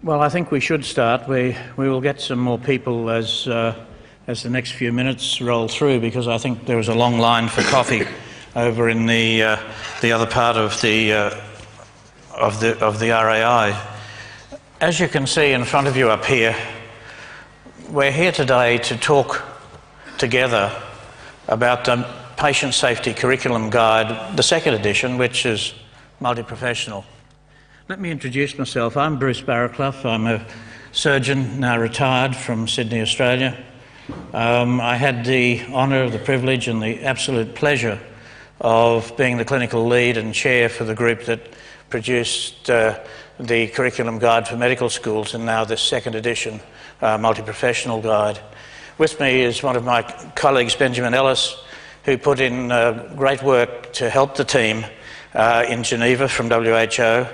Well, I think we should start. We will get some more people as the next few minutes roll through, because I think there was a long line for coffee over in the other part of the RAI. As you can see in front of you up here, we're here today to talk together about the Patient Safety Curriculum Guide, the second edition, which is multi-professional. Let me introduce myself. I'm Bruce Barraclough. I'm a surgeon, now retired from Sydney, Australia. I had the honour, the privilege and the absolute pleasure of being the clinical lead and chair for the group that produced the Curriculum Guide for Medical Schools, and now this second edition multi-professional guide. With me is one of my colleagues, Benjamin Ellis, who put in great work to help the team in Geneva from WHO.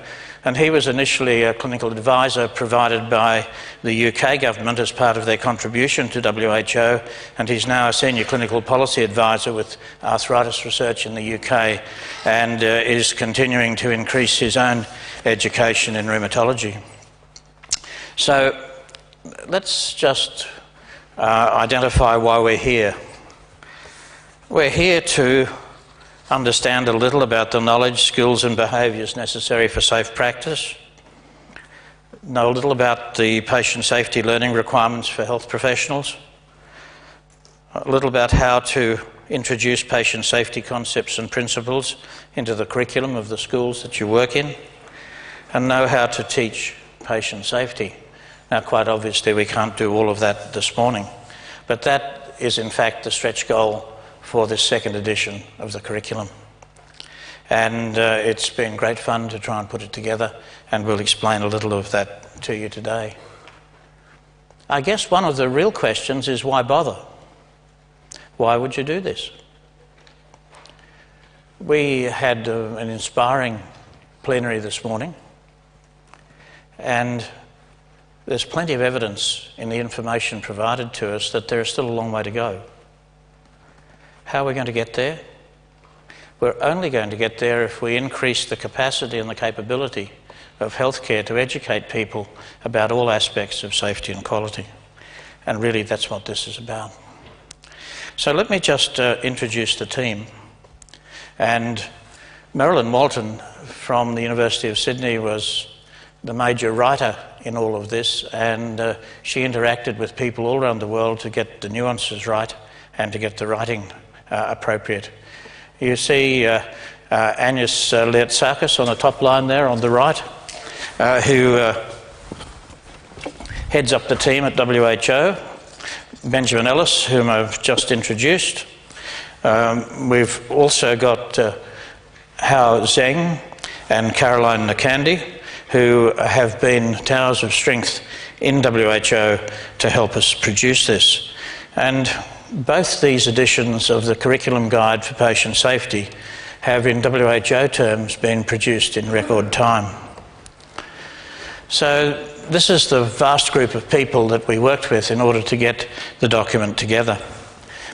And he was initially a clinical advisor provided by the UK government as part of their contribution to WHO, and he's now a senior clinical policy advisor with arthritis research in the UK, and is continuing to increase his own education in rheumatology. So let's just identify why we're here. We're here to understand a little about the knowledge, skills and behaviours necessary for safe practice, know a little about the patient safety learning requirements for health professionals, a little about how to introduce patient safety concepts and principles into the curriculum of the schools that you work in, and know how to teach patient safety. Now, quite obviously we can't do all of that this morning, but that is in fact the stretch goal for this second edition of the curriculum. And it's been great fun to try and put it together, and we'll explain a little of that to you today. I guess one of the real questions is, why bother? Why would you do this? We had an inspiring plenary this morning, and there's plenty of evidence in the information provided to us that there is still a long way to go. How are we going to get there? We're only going to get there if we increase the capacity and the capability of healthcare to educate people about all aspects of safety and quality. And really that's what this is about. So let me just introduce the team. And Marilyn Moulton from the University of Sydney was the major writer in all of this, and she interacted with people all around the world to get the nuances right and to get the writing appropriate. You see Agnes Leotsakos on the top line there on the right, who heads up the team at WHO. Benjamin Ellis, whom I've just introduced. We've also got Hao Zheng and Caroline Nakandi, who have been towers of strength in WHO to help us produce this. And both these editions of the Curriculum Guide for Patient Safety have, in WHO terms, been produced in record time. So this is the vast group of people that we worked with in order to get the document together.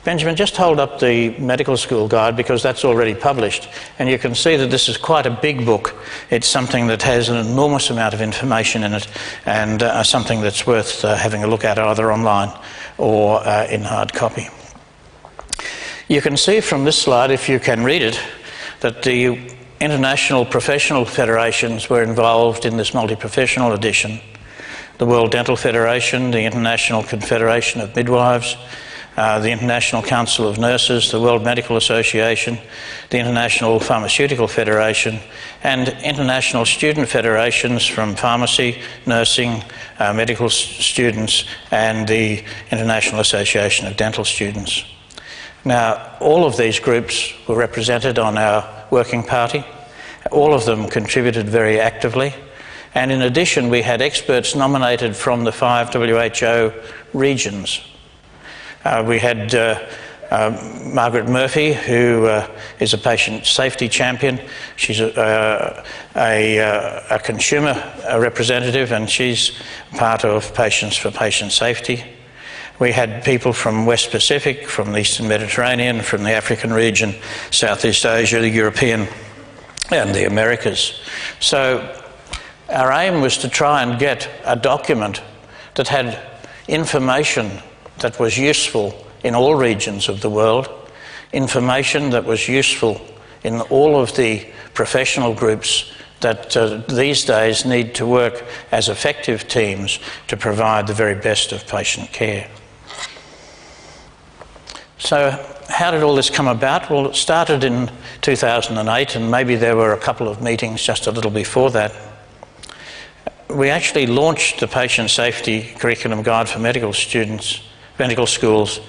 Benjamin, just hold up the medical school guide, because that's already published, and you can see that this is quite a big book. It's something that has an enormous amount of information in it, and something that's worth having a look at either online or in hard copy. You can see from this slide, if you can read it, that the international professional federations were involved in this multi-professional edition. The World Dental Federation, the International Confederation of Midwives, the International Council of Nurses, the World Medical Association, the International Pharmaceutical Federation, and international student federations from pharmacy, nursing, medical students, and the International Association of Dental Students. Now, all of these groups were represented on our working party. All of them contributed very actively. And in addition, we had experts nominated from the 5 WHO regions. We had Margaret Murphy, who is a patient safety champion. She's a consumer representative, and she's part of Patients for Patient Safety. We had people from West Pacific, from the Eastern Mediterranean, from the African region, Southeast Asia, the European and the Americas. So Our aim was to try and get a document that had information that was useful in all regions of the world, information that was useful in all of the professional groups that these days need to work as effective teams to provide the very best of patient care. So how did all this come about? Well, it started in 2008, and maybe there were a couple of meetings just a little before that. We actually launched the Patient Safety Curriculum Guide for medical students, medical schools,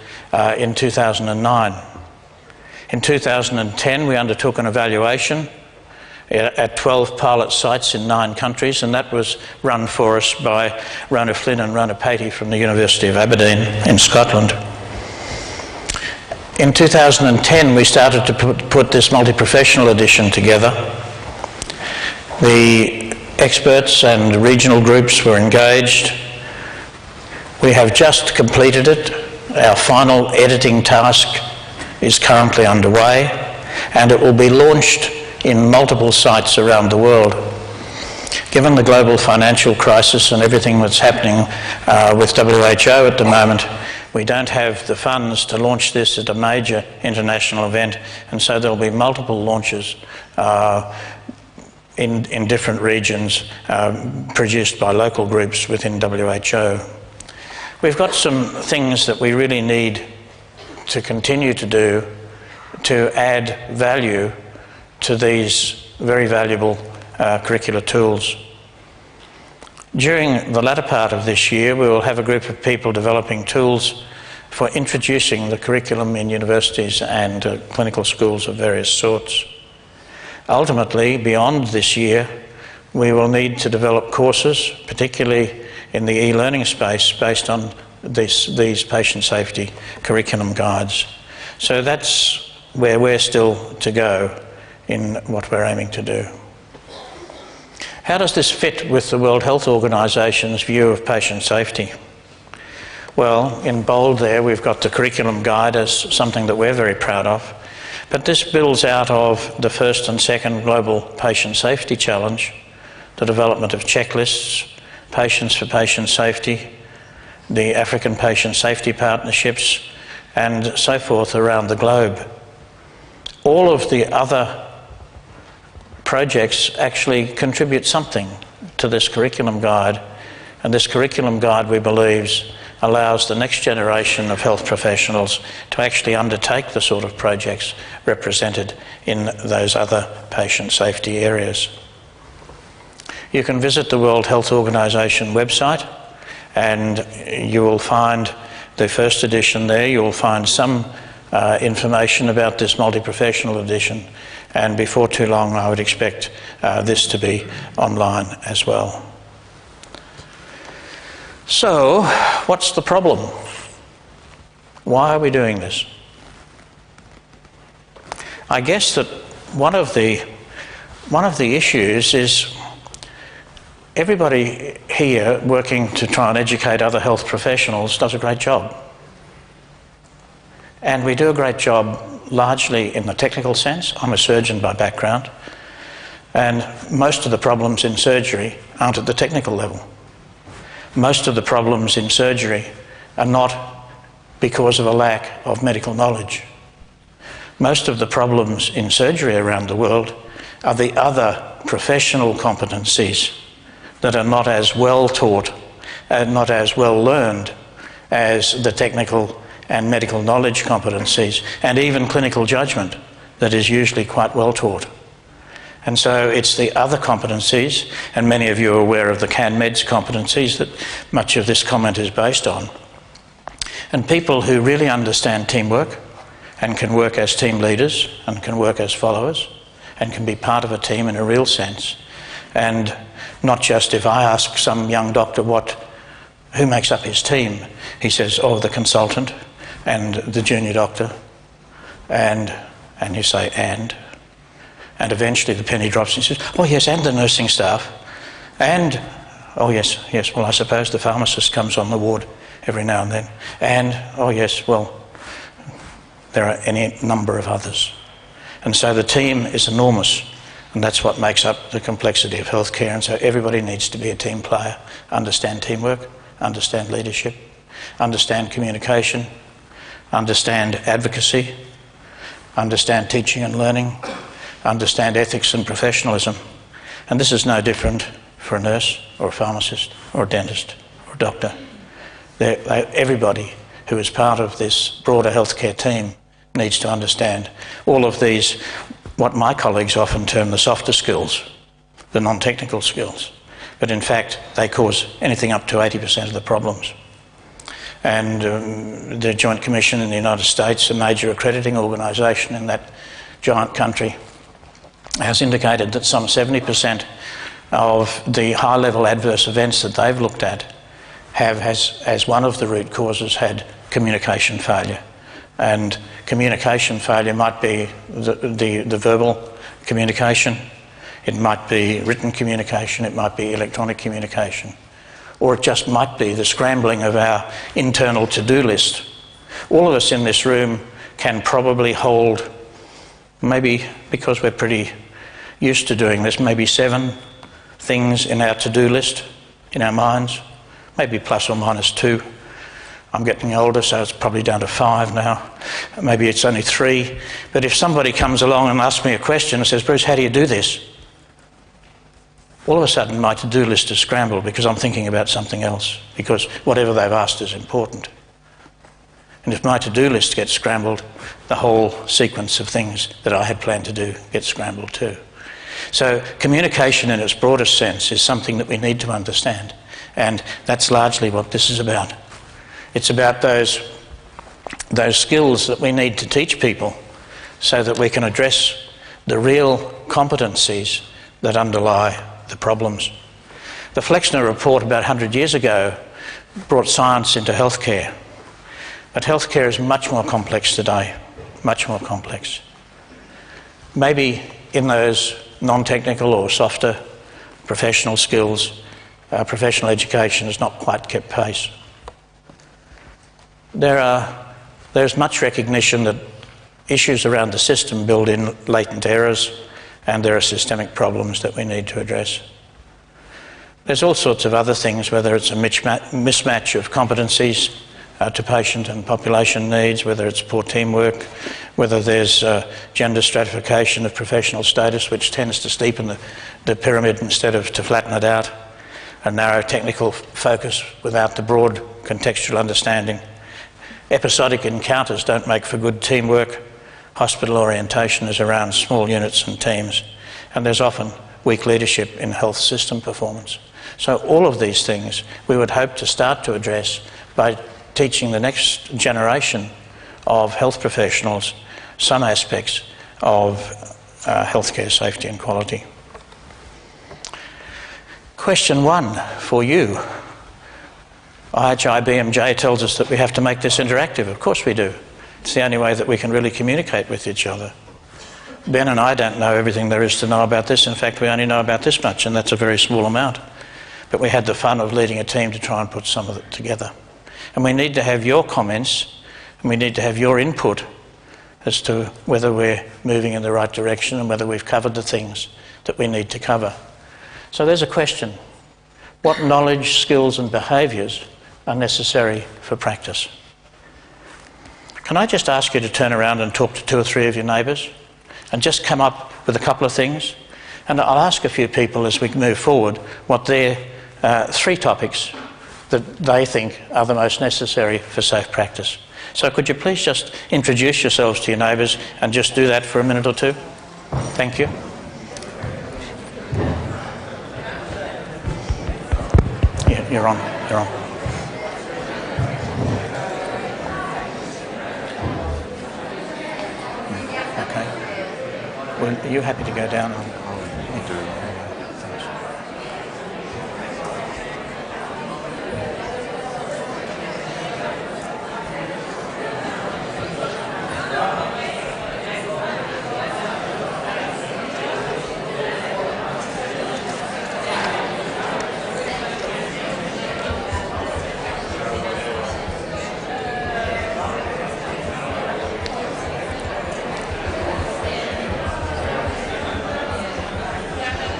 in 2009. In 2010, we undertook an evaluation at 12 pilot sites in 9 countries, and that was run for us by Rona Flynn and Rona Patey from the University of Aberdeen in Scotland. In 2010, we started to put this multi-professional edition together. The experts and regional groups were engaged. We have just completed it. Our final editing task is currently underway, and it will be launched in multiple sites around the world. Given the global financial crisis and everything that's happening with WHO at the moment, we don't have the funds to launch this at a major international event, and so there'll be multiple launches in different regions produced by local groups within WHO. We've got some things that we really need to continue to do to add value to these very valuable curricular tools. During the latter part of this year, we will have a group of people developing tools for introducing the curriculum in universities and clinical schools of various sorts. Ultimately, beyond this year, we will need to develop courses, particularly in the e-learning space, based on these patient safety curriculum guides. So that's where we're still to go in what we're aiming to do. How does this fit with the World Health Organisation's view of patient safety? Well, in bold there, we've got the curriculum guide as something that we're very proud of, but this builds out of the first and second Global Patient Safety Challenge, the development of checklists, Patients for Patient Safety, the African Patient Safety Partnerships, and so forth around the globe. All of the other projects actually contribute something to this curriculum guide, and this curriculum guide, we believe, allows the next generation of health professionals to actually undertake the sort of projects represented in those other patient safety areas. You can visit the World Health Organization website, and you will find the first edition there. You will find some information about this multi-professional edition, and before too long I would expect this to be online as well. So, what's the problem? Why are we doing this? I guess that one of the issues is everybody here working to try and educate other health professionals does a great job. And we do a great job largely in the technical sense. I'm a surgeon by background, and most of the problems in surgery aren't at the technical level. Most of the problems in surgery are not because of a lack of medical knowledge. Most of the problems in surgery around the world are the other professional competencies that are not as well taught and not as well learned as the technical and medical knowledge competencies, and even clinical judgment that is usually quite well taught. And so it's the other competencies, and many of you are aware of the CanMeds competencies that much of this comment is based on. And people who really understand teamwork and can work as team leaders and can work as followers and can be part of a team in a real sense. And not just if I ask some young doctor who makes up his team, he says, oh, the consultant and the junior doctor, and you say, and eventually the penny drops and he says, oh yes, and the nursing staff, and, oh yes, well I suppose the pharmacist comes on the ward every now and then, and, oh yes, well, there are any number of others. And so the team is enormous, And that's what makes up the complexity of healthcare. And so everybody needs to be a team player, understand teamwork, understand leadership, understand communication, understand advocacy, understand teaching and learning, understand ethics and professionalism. And this is no different for a nurse or a pharmacist or a dentist or a doctor. Everybody who is part of this broader healthcare team needs to understand all of these, what my colleagues often term the softer skills, the non-technical skills. But in fact, they cause anything up to 80% of the problems. And the Joint Commission in the United States, a major accrediting organisation in that giant country, has indicated that some 70% of the high-level adverse events that they've looked at have, as one of the root causes, had communication failure. And communication failure might be the verbal communication, it might be written communication, it might be electronic communication, or it just might be the scrambling of our internal to-do list. All of us in this room can probably hold, maybe because we're pretty used to doing this, maybe 7 things in our to-do list, in our minds, maybe plus or minus 2. I'm getting older, so it's probably down to 5 now. Maybe it's only 3. But if somebody comes along and asks me a question and says, "Bruce, how do you do this?" All of a sudden my to-do list is scrambled because I'm thinking about something else, because whatever they've asked is important. And if my to-do list gets scrambled, the whole sequence of things that I had planned to do gets scrambled too. So communication in its broadest sense is something that we need to understand, and that's largely what this is about. It's about those skills that we need to teach people so that we can address the real competencies that underlie the problems. The Flexner report about 100 years ago brought science into healthcare, but healthcare is much more complex today, much more complex. Maybe in those non-technical or softer professional skills, professional education has not quite kept pace. There's much recognition that issues around the system build in latent errors, and there are systemic problems that we need to address. There's all sorts of other things, whether it's a mismatch of competencies to patient and population needs, whether it's poor teamwork, whether there's gender stratification of professional status, which tends to steepen the pyramid instead of to flatten it out, a narrow technical focus without the broad contextual understanding. Episodic encounters don't make for good teamwork. Hospital orientation is around small units and teams, and there's often weak leadership in health system performance. So all of these things we would hope to start to address by teaching the next generation of health professionals some aspects of healthcare safety and quality. Question 1 for you. IHI-BMJ tells us that we have to make this interactive. Of course we do. It's the only way that we can really communicate with each other. Ben and I don't know everything there is to know about this. In fact, we only know about this much, and that's a very small amount. But we had the fun of leading a team to try and put some of it together. And we need to have your comments, and we need to have your input as to whether we're moving in the right direction and whether we've covered the things that we need to cover. So there's a question. What knowledge, skills and behaviours are necessary for practice? Can I just ask you to turn around and talk to 2 or 3 of your neighbours and just come up with a couple of things? And I'll ask a few people as we move forward what their 3 topics that they think are the most necessary for safe practice. So could you please just introduce yourselves to your neighbours and just do that for a minute or 2? Thank you. Yeah, you're on. Okay. Well, are you happy to go down? I'll do. Thanks.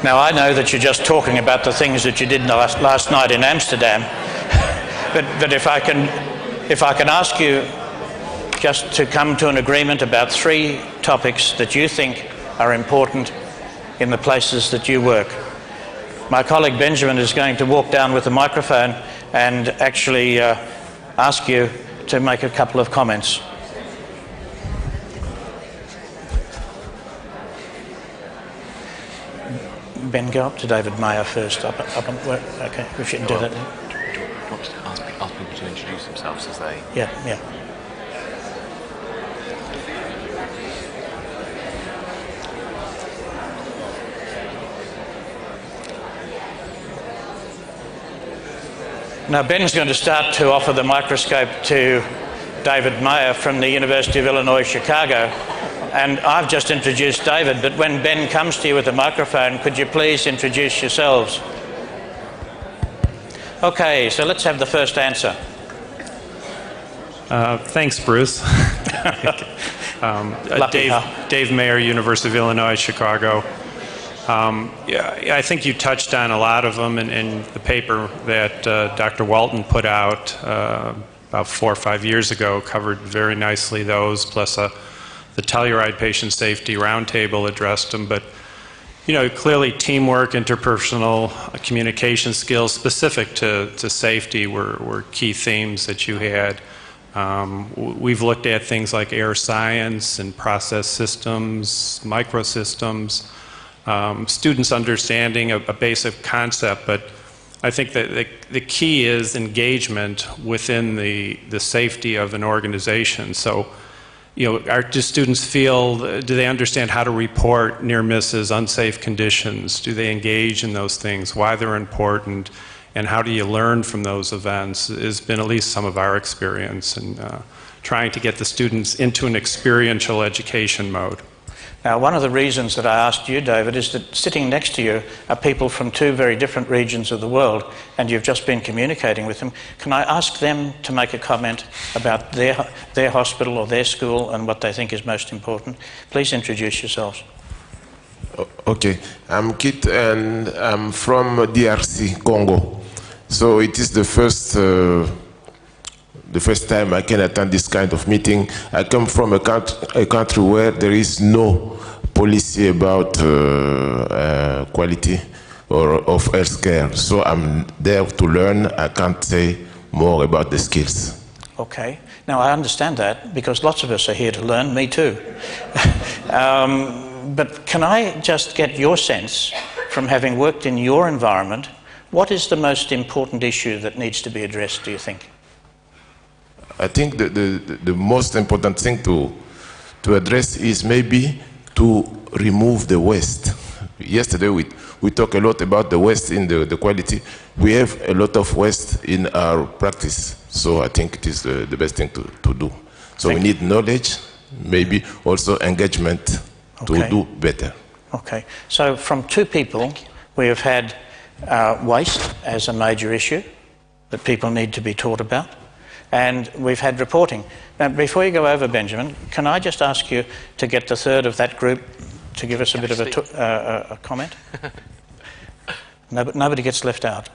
Now, I know that you're just talking about the things that you did last night in Amsterdam, but if I can ask you just to come to an agreement about 3 topics that you think are important in the places that you work. My colleague Benjamin is going to walk down with the microphone and actually ask you to make a couple of comments. Ben, go up to David Mayer first. Okay, we shouldn't do that. Do you want to ask people to introduce themselves as they... Yeah. Now, Ben's going to start to offer the microscope to David Mayer from the University of Illinois, Chicago. And I've just introduced David, but when Ben comes to you with the microphone, could you please introduce yourselves? Okay, so let's have the first answer. Thanks, Bruce. Dave Mayer, University of Illinois, Chicago. I think you touched on a lot of them in the paper that Dr. Wallton put out about 4 or 5 years ago, covered very nicely those, plus the Telluride patient safety roundtable addressed them. But clearly teamwork, interpersonal communication skills specific to safety were key themes that you had. We've looked at things like air science and process systems, microsystems, students understanding a basic concept, but I think that the key is engagement within the safety of an organization. So, do students do they understand how to report near misses, unsafe conditions? Do they engage in those things, why they're important, and how do you learn from those events has been at least some of our experience in trying to get the students into an experiential education mode. Now, one of the reasons that I asked you, David, is that sitting next to you are people from 2 very different regions of the world, and you've just been communicating with them. Can I ask them to make a comment about their hospital or their school and what they think is most important? Please introduce yourselves. Okay, I'm Kit and I'm from DRC, Congo. So it is the first time I can attend this kind of meeting. I come from a country where there is no policy about quality of healthcare. So I'm there to learn. I can't say more about the skills. Okay. Now, I understand that because lots of us are here to learn, me too. But can I just get your sense, from having worked in your environment, what is the most important issue that needs to be addressed, do you think? I think the most important thing to address is maybe to remove the waste. Yesterday we talked a lot about the waste in the quality. We have a lot of waste in our practice, so I think it is the best thing to do. So we need knowledge, maybe also engagement to do better. Okay, so from 2 people we have had waste as a major issue that people need to be taught about. And we've had reporting. Now, before you go over, Benjamin, can I just ask you to get the third of that group to give us a bit of a comment? Nobody gets left out.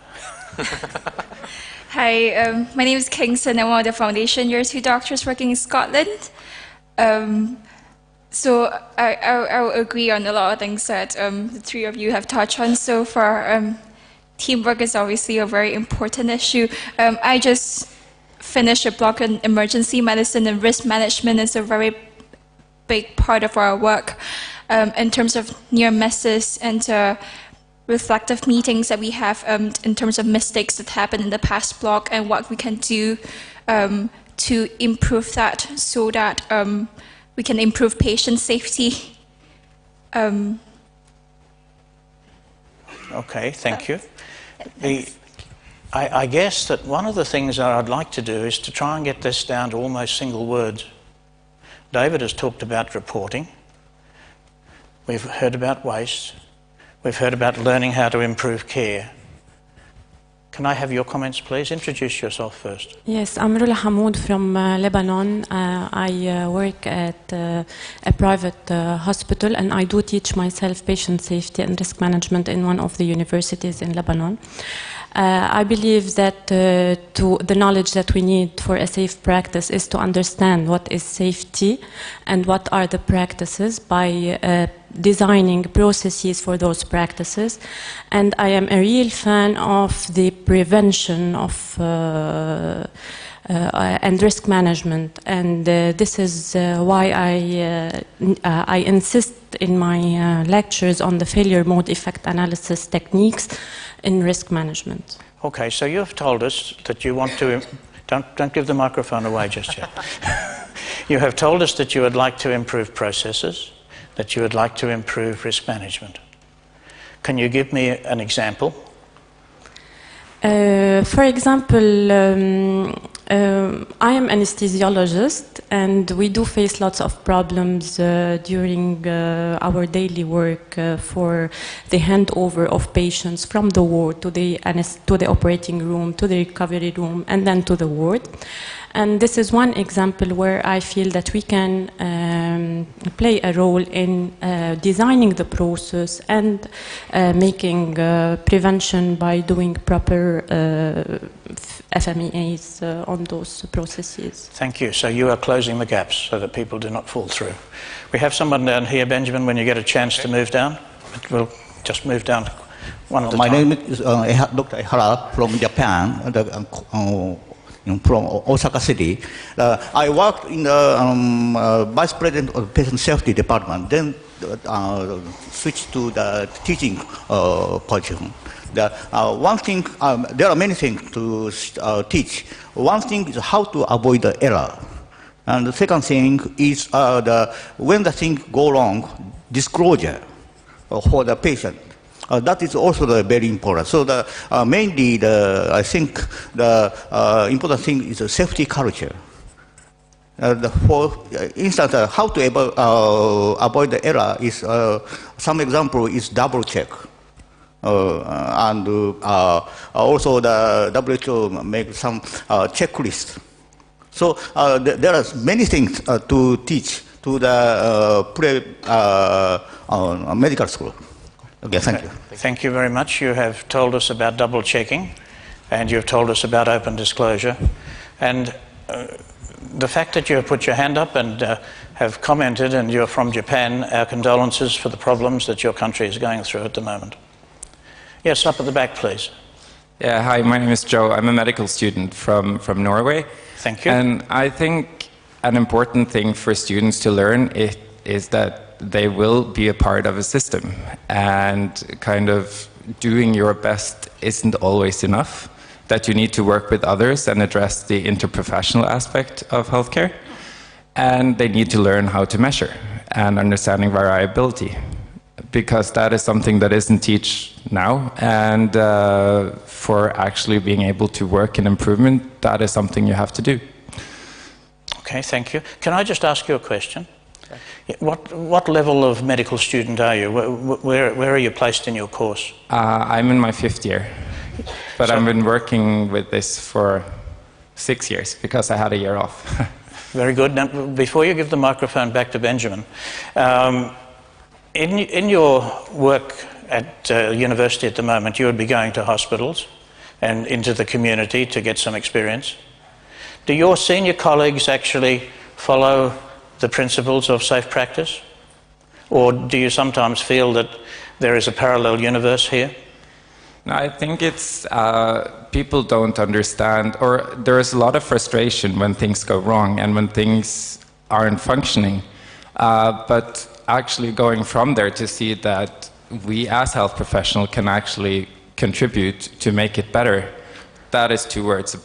Hi, my name is Kingston. I'm one of the foundation year 2 doctors working in Scotland. So I will agree on a lot of things that the 3 of you have touched on so far. Teamwork is obviously a very important issue. I just finished a block in emergency medicine, and risk management is a very big part of our work in terms of near misses and reflective meetings that we have in terms of mistakes that happened in the past block and what we can do to improve that so that we can improve patient safety. Okay, thank you. I guess that one of the things that I'd like to do is to try and get this down to almost single words. David has talked about reporting. We've heard about waste. We've heard about learning how to improve care. Can I have your comments, please? Introduce yourself first. Yes, Amarilla from Lebanon. I work at a private hospital, and I do teach myself patient safety and risk management in one of the universities in Lebanon. I believe that the knowledge that we need for a safe practice is to understand what is safety and what are the practices by designing processes for those practices. And I am a real fan of the prevention of and risk management, and this is why I insist in my lectures on the failure mode effect analysis techniques in risk management. Okay, so you have told us that you want to... Don't give the microphone away just yet. You have told us that you would like to improve processes, that you would like to improve risk management. Can you give me an example? For example, I am anesthesiologist, and we do face lots of problems during our daily work for the handover of patients from the ward to the operating room, to the recovery room, and then to the ward. And this is one example where I feel that we can play a role in designing the process and making prevention by doing proper FMEAs on those processes. Thank you. So you are closing the gaps so that people do not fall through. We have someone down here, Benjamin, when you get a chance to move down. We'll just move down one at a time. My name is Dr. Ihara from Japan, from Osaka City. I worked in the Vice President of the Patient Safety Department, then switched to the teaching position. One thing, there are many things to teach. One thing is how to avoid the error. And the second thing is when the thing go wrong, disclosure for the patient. That is also very important. So mainly, I think the important thing is the safety culture. For instance, how to avoid the error is, some example is double check. And also the WHO make some checklist. So there are many things to teach to the medical school. Okay, thank you. Thank you very much. You have told us about double checking, and you've told us about open disclosure. And the fact that you have put your hand up and have commented, and you're from Japan, our condolences for the problems that your country is going through at the moment. Yes, up at the back, please. Yeah, hi, my name is Joe. I'm a medical student from Norway. Thank you. And I think an important thing for students to learn is that they will be a part of a system, and kind of doing your best isn't always enough, that you need to work with others and address the interprofessional aspect of healthcare, and they need to learn how to measure and understanding variability, because that is something that isn't taught now, and for actually being able to work in improvement, that is something you have to do. Okay, thank you. Can I just ask you a question? What level of medical student are you? Where are you placed in your course? I'm in my 5th year, but I've been working with this for 6 years because I had a year off. Very good. Now, before you give the microphone back to Benjamin, in your work at university at the moment, you would be going to hospitals and into the community to get some experience. Do your senior colleagues actually follow the principles of safe practice? Or do you sometimes feel that there is a parallel universe here? No, I think it's people don't understand, or there is a lot of frustration when things go wrong and when things aren't functioning. But actually going from there to see that we as health professionals can actually contribute to make it better, that is two words.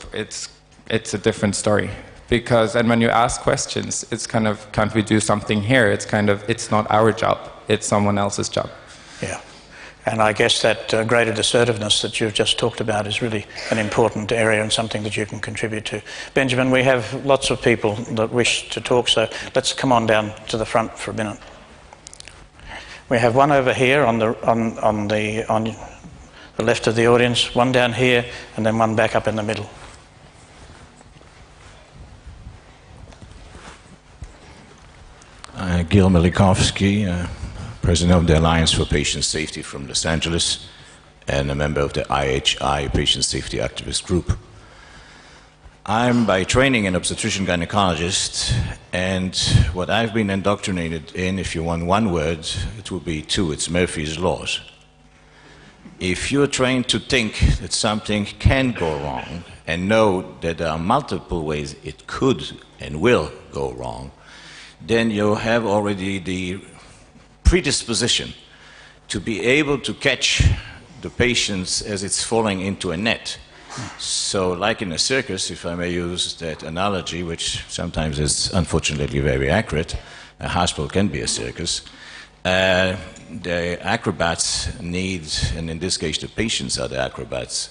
It's a different story. Because, and when you ask questions, it's kind of, can't we do something here? It's kind of, it's not our job, it's someone else's job. Yeah, and I guess that greater assertiveness that you've just talked about is really an important area and something that you can contribute to. Benjamin, we have lots of people that wish to talk, so let's come on down to the front for a minute. We have one over here on the left of the audience, one down here, and then one back up in the middle. Gil Milikovsky, President of the Alliance for Patient Safety from Los Angeles, and a member of the IHI Patient Safety Activist Group. I'm by training an obstetrician gynecologist, and what I've been indoctrinated in, if you want one word, it will be two. It's Murphy's Laws. If you're trained to think that something can go wrong and know that there are multiple ways it could and will go wrong, then you have already the predisposition to be able to catch the patients as it's falling into a net. So like in a circus, if I may use that analogy, which sometimes is unfortunately very accurate, a hospital can be a circus, the acrobats need, and in this case the patients are the acrobats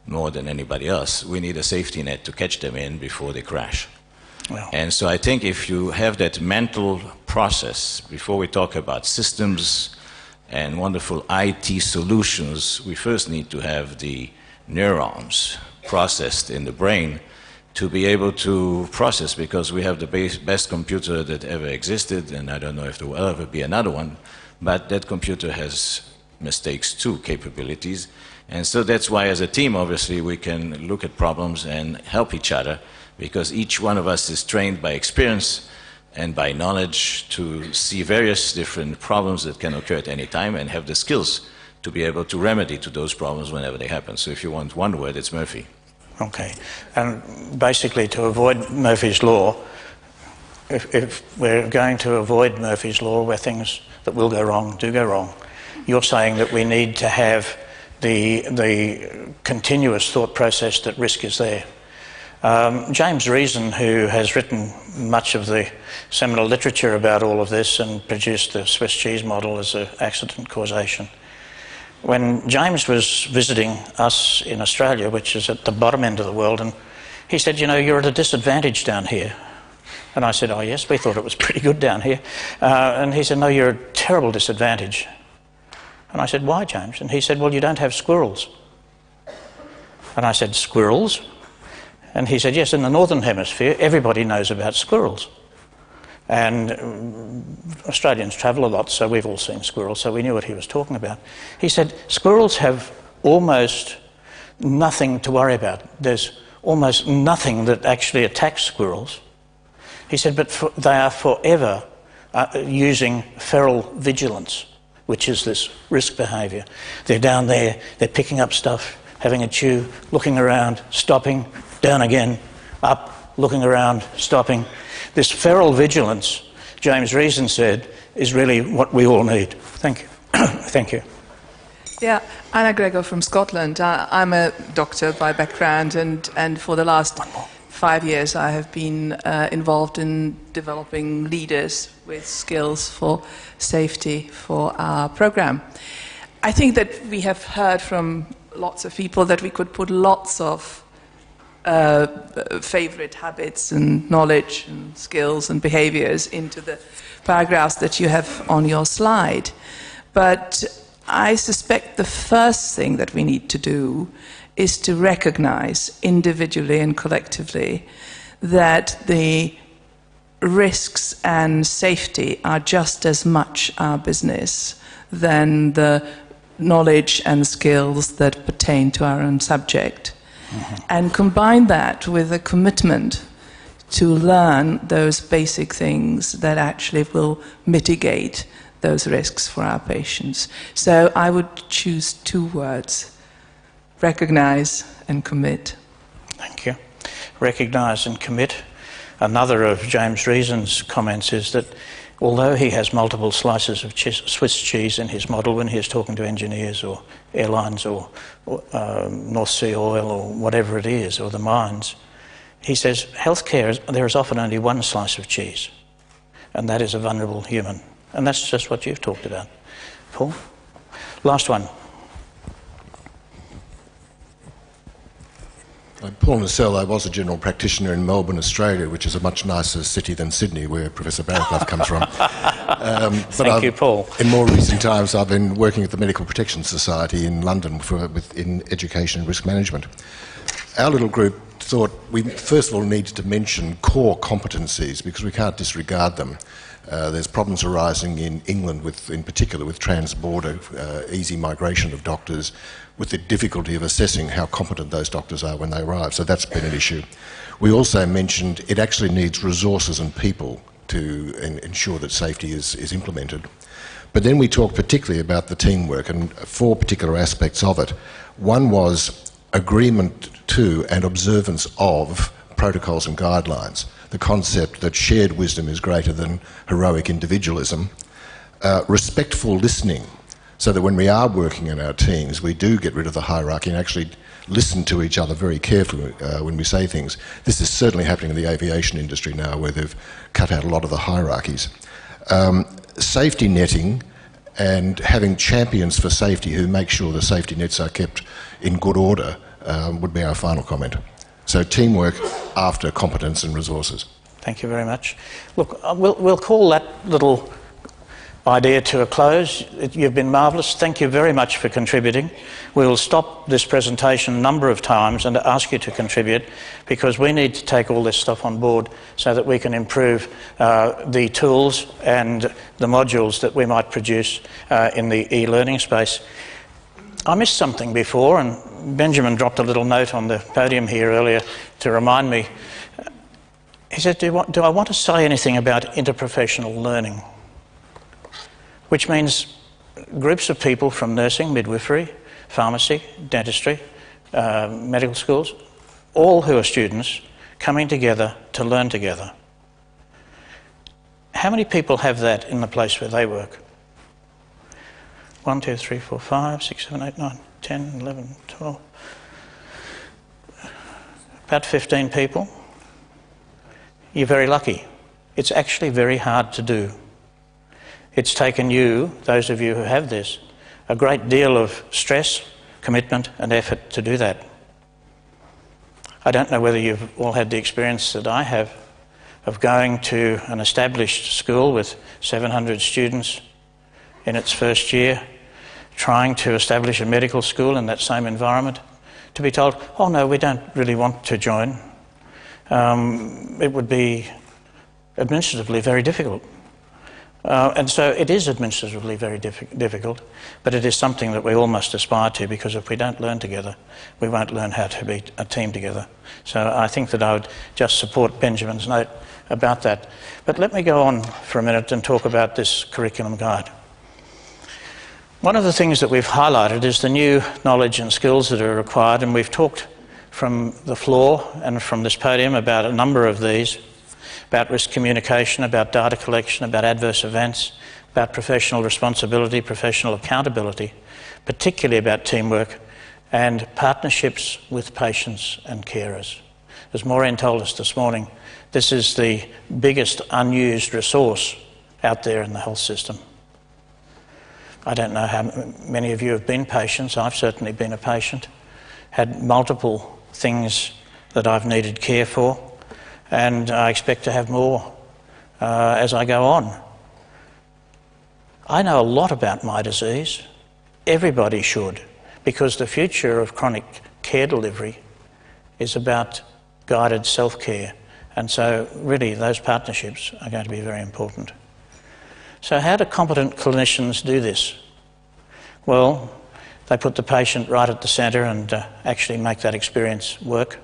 more than anybody else, we need a safety net to catch them in before they crash. Wow. And so I think if you have that mental process, before we talk about systems and wonderful IT solutions, we first need to have the neurons processed in the brain to be able to process, because we have the best computer that ever existed, and I don't know if there will ever be another one, but that computer has mistakes too, capabilities. And so that's why as a team, obviously, we can look at problems and help each other, because each one of us is trained by experience and by knowledge to see various different problems that can occur at any time and have the skills to be able to remedy to those problems whenever they happen. So if you want one word, it's Murphy. Okay. And basically, to avoid Murphy's Law, if we're going to avoid Murphy's Law where things that will go wrong do go wrong, you're saying that we need to have the continuous thought process that risk is there. James Reason, who has written much of the seminal literature about all of this and produced the Swiss cheese model as an accident causation, when James was visiting us in Australia, which is at the bottom end of the world, and he said, you know, you're at a disadvantage down here. And I said, oh yes, we thought it was pretty good down here. And he said, no, you're at a terrible disadvantage. And I said, why, James? And he said, well, you don't have squirrels. And I said, squirrels? And he said, yes, in the Northern Hemisphere, everybody knows about squirrels. And Australians travel a lot, so we've all seen squirrels, so we knew what he was talking about. He said, squirrels have almost nothing to worry about. There's almost nothing that actually attacks squirrels. He said, but they are forever using feral vigilance, which is this risk behaviour. They're down there, they're picking up stuff, having a chew, looking around, stopping, down again, up, looking around, stopping. This feral vigilance, James Reason said, is really what we all need. Thank you. Thank you. Yeah, MacGregor from Scotland. I'm a doctor by background, and for the last 5 years I have been involved in developing leaders with skills for safety for our program. I think that we have heard from lots of people that we could put lots of favorite habits and knowledge and skills and behaviors into the paragraphs that you have on your slide. But I suspect the first thing that we need to do is to recognize individually and collectively that the risks and safety are just as much our business than the knowledge and skills that pertain to our own subject. And combine that with a commitment to learn those basic things that actually will mitigate those risks for our patients. So I would choose two words: recognize and commit. Thank you. Recognize and commit. Another of James Reason's comments is that although he has multiple slices of Swiss cheese in his model when he is talking to engineers or airlines or North Sea oil or whatever it is, or the mines, he says healthcare, there is often only one slice of cheese, and that is a vulnerable human. And that's just what you've talked about. Paul? Last one. I'm Paul Nassell. I was a general practitioner in Melbourne, Australia, which is a much nicer city than Sydney, where Professor Barraclough comes from. Thank you, Paul. In more recent times, I've been working at the Medical Protection Society in London in education and risk management. Our little group thought we first of all needed to mention core competencies because we can't disregard them. There's problems arising in England, in particular with trans-border easy migration of doctors, with the difficulty of assessing how competent those doctors are when they arrive. So that's been an issue. We also mentioned it actually needs resources and people to ensure that safety is implemented. But then we talked particularly about the teamwork and 4 particular aspects of it. One was agreement to and observance of protocols and guidelines, the concept that shared wisdom is greater than heroic individualism, respectful listening, so that when we are working in our teams, we do get rid of the hierarchy and actually listen to each other very carefully when we say things. This is certainly happening in the aviation industry now, where they've cut out a lot of the hierarchies. Safety netting and having champions for safety who make sure the safety nets are kept in good order would be our final comment. So teamwork after competence and resources. Thank you very much. Look, we'll call that little idea to a close. You've been marvellous. Thank you very much for contributing. We will stop this presentation a number of times and ask you to contribute, because we need to take all this stuff on board so that we can improve the tools and the modules that we might produce in the e-learning space. I missed something before, and Benjamin dropped a little note on the podium here earlier to remind me. He said, do I want to say anything about interprofessional learning? Which means groups of people from nursing, midwifery, pharmacy, dentistry, medical schools, all who are students, coming together to learn together. How many people have that in the place where they work? 1, 2, 3, 4, 5, 6, 7, 8, 9, 10, 11, 12. About 15 people. You're very lucky. It's actually very hard to do. It's taken you, those of you who have this, a great deal of stress, commitment and effort to do that. I don't know whether you've all had the experience that I have of going to an established school with 700 students in its first year, trying to establish a medical school in that same environment, to be told, oh no, we don't really want to join. It would be administratively very difficult. And so it is administratively very difficult, but it is something that we all must aspire to, because if we don't learn together, we won't learn how to be a team together. So I think that I would just support Benjamin's note about that. But let me go on for a minute and talk about this curriculum guide. One of the things that we've highlighted is the new knowledge and skills that are required, and we've talked from the floor and from this podium about a number of these, about risk communication, about data collection, about adverse events, about professional responsibility, professional accountability, particularly about teamwork and partnerships with patients and carers. As Maureen told us this morning, this is the biggest unused resource out there in the health system. I don't know how many of you have been patients. I've certainly been a patient, had multiple things that I've needed care for, and I expect to have more as I go on. I know a lot about my disease. Everybody should, because the future of chronic care delivery is about guided self-care, and so really those partnerships are going to be very important. So how do competent clinicians do this? Well, they put the patient right at the centre and actually make that experience work.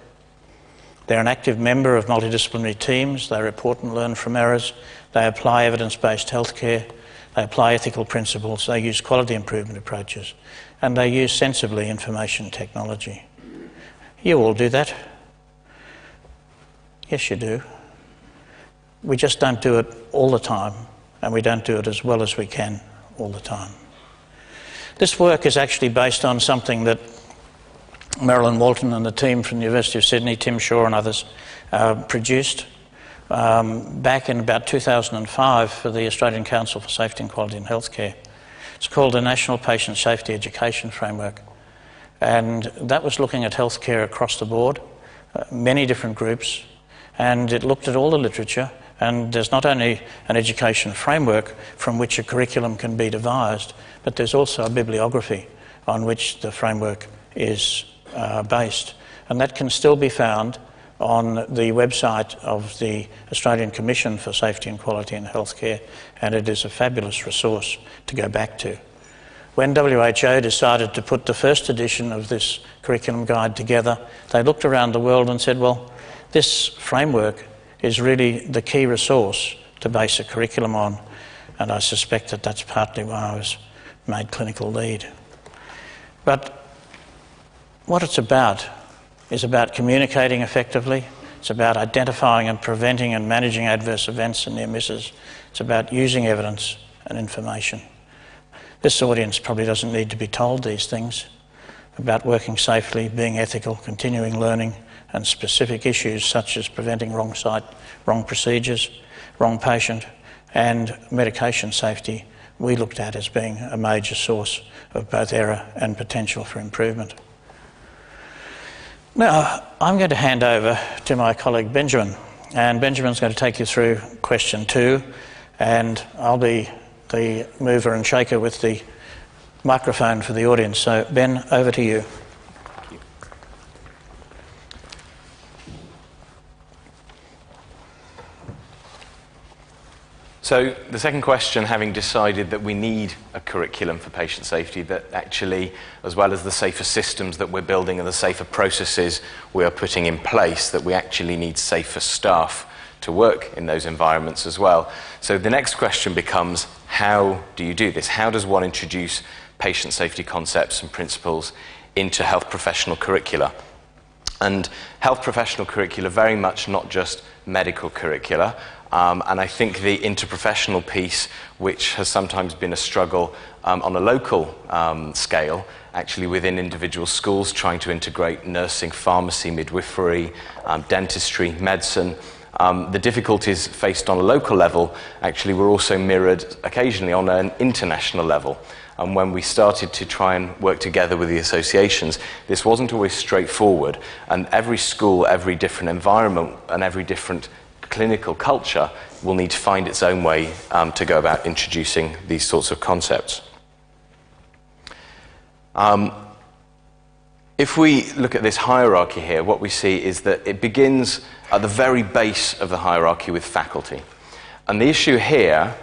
They're an active member of multidisciplinary teams. They report and learn from errors. They apply evidence-based healthcare. They apply ethical principles. They use quality improvement approaches. And they use sensibly information technology. You all do that. Yes, you do. We just don't do it all the time, and we don't do it as well as we can all the time. This work is actually based on something that Marilyn Moulton and the team from the University of Sydney, Tim Shaw and others, produced back in about 2005 for the Australian Council for Safety and Quality in Healthcare. It's called the National Patient Safety Education Framework, and that was looking at healthcare across the board many different groups, and it looked at all the literature, and there's not only an education framework from which a curriculum can be devised, but there's also a bibliography on which the framework is based. And that can still be found on the website of the Australian Commission for Safety and Quality in Healthcare, and it is a fabulous resource to go back to. When WHO decided to put the first edition of this curriculum guide together, they looked around the world and said, well, this framework is really the key resource to base a curriculum on, and I suspect that that's partly why I was made clinical lead. But what it's about is about communicating effectively. It's about identifying and preventing and managing adverse events and near misses. It's about using evidence and information. This audience probably doesn't need to be told these things about working safely, being ethical, continuing learning, and specific issues such as preventing wrong site, wrong procedures, wrong patient, and medication safety we looked at as being a major source of both error and potential for improvement. Now, I'm going to hand over to my colleague Benjamin, and Benjamin's going to take you through question 2, and I'll be the mover and shaker with the microphone for the audience. So, Ben, over to you. So the second question, having decided that we need a curriculum for patient safety that actually, as well as the safer systems that we're building and the safer processes we are putting in place, that we actually need safer staff to work in those environments as well. So the next question becomes, how do you do this? How does one introduce patient safety concepts and principles into health professional curricula? And health professional curricula, very much not just medical curricula. And I think the interprofessional piece, which has sometimes been a struggle on a local scale, actually within individual schools, trying to integrate nursing, pharmacy, midwifery, dentistry, medicine. The difficulties faced on a local level actually were also mirrored occasionally on an international level. And when we started to try and work together with the associations, this wasn't always straightforward. And every school, every different environment, and every different clinical culture will need to find its own way to go about introducing these sorts of concepts. If we look at this hierarchy here, what we see is that it begins at the very base of the hierarchy with faculty. And the issue here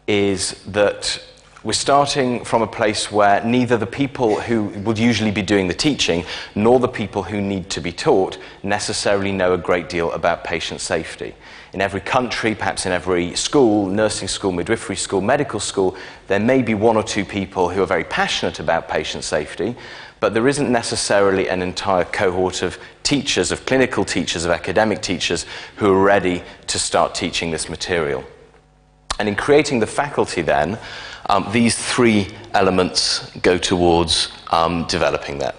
is that we're starting from a place where neither the people who would usually be doing the teaching nor the people who need to be taught necessarily know a great deal about patient safety. In every country, perhaps in every school, nursing school, midwifery school, medical school, there may be one or two people who are very passionate about patient safety, but there isn't necessarily an entire cohort of teachers, of clinical teachers, of academic teachers who are ready to start teaching this material. And in creating the faculty then, these three elements go towards developing that.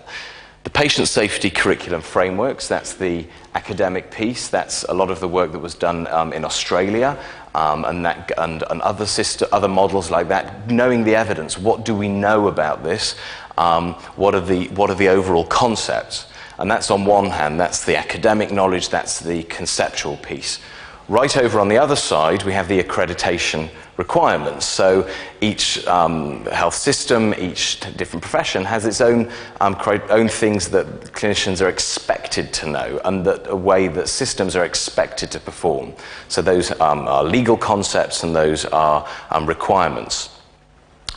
The patient safety curriculum frameworks, that's the academic piece, that's a lot of the work that was done in Australia and other models like that, knowing the evidence. What do we know about this? What are the overall concepts? And that's on one hand, that's the academic knowledge, that's the conceptual piece. Right over on the other side, we have the accreditation requirements. So each health system, each different profession has its own things that clinicians are expected to know and that a way that systems are expected to perform. So those are legal concepts and those are requirements.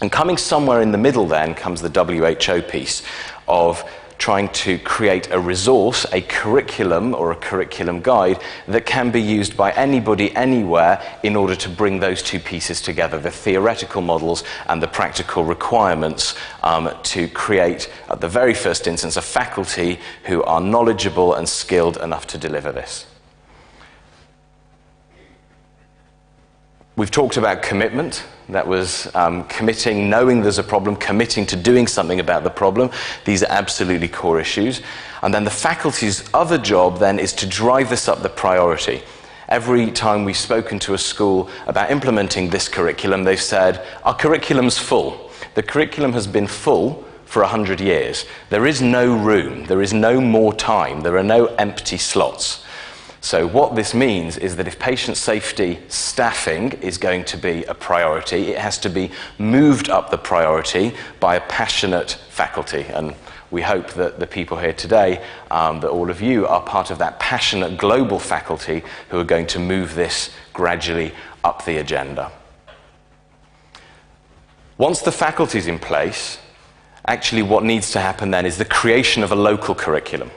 And coming somewhere in the middle then comes the WHO piece of trying to create a resource, a curriculum or a curriculum guide that can be used by anybody, anywhere, in order to bring those two pieces together, the theoretical models and the practical requirements, to create, at the very first instance, a faculty who are knowledgeable and skilled enough to deliver this. We've talked about commitment. That was committing, knowing there's a problem, committing to doing something about the problem. These are absolutely core issues. And then the faculty's other job then is to drive this up the priority. Every time we've spoken to a school about implementing this curriculum, they've said, our curriculum's full. The curriculum has been full for 100 years. There is no room, there is no more time, there are no empty slots. So what this means is that if patient safety staffing is going to be a priority, it has to be moved up the priority by a passionate faculty. And we hope that the people here today, that all of you are part of that passionate global faculty who are going to move this gradually up the agenda. Once the faculty is in place, actually what needs to happen then is the creation of a local curriculum.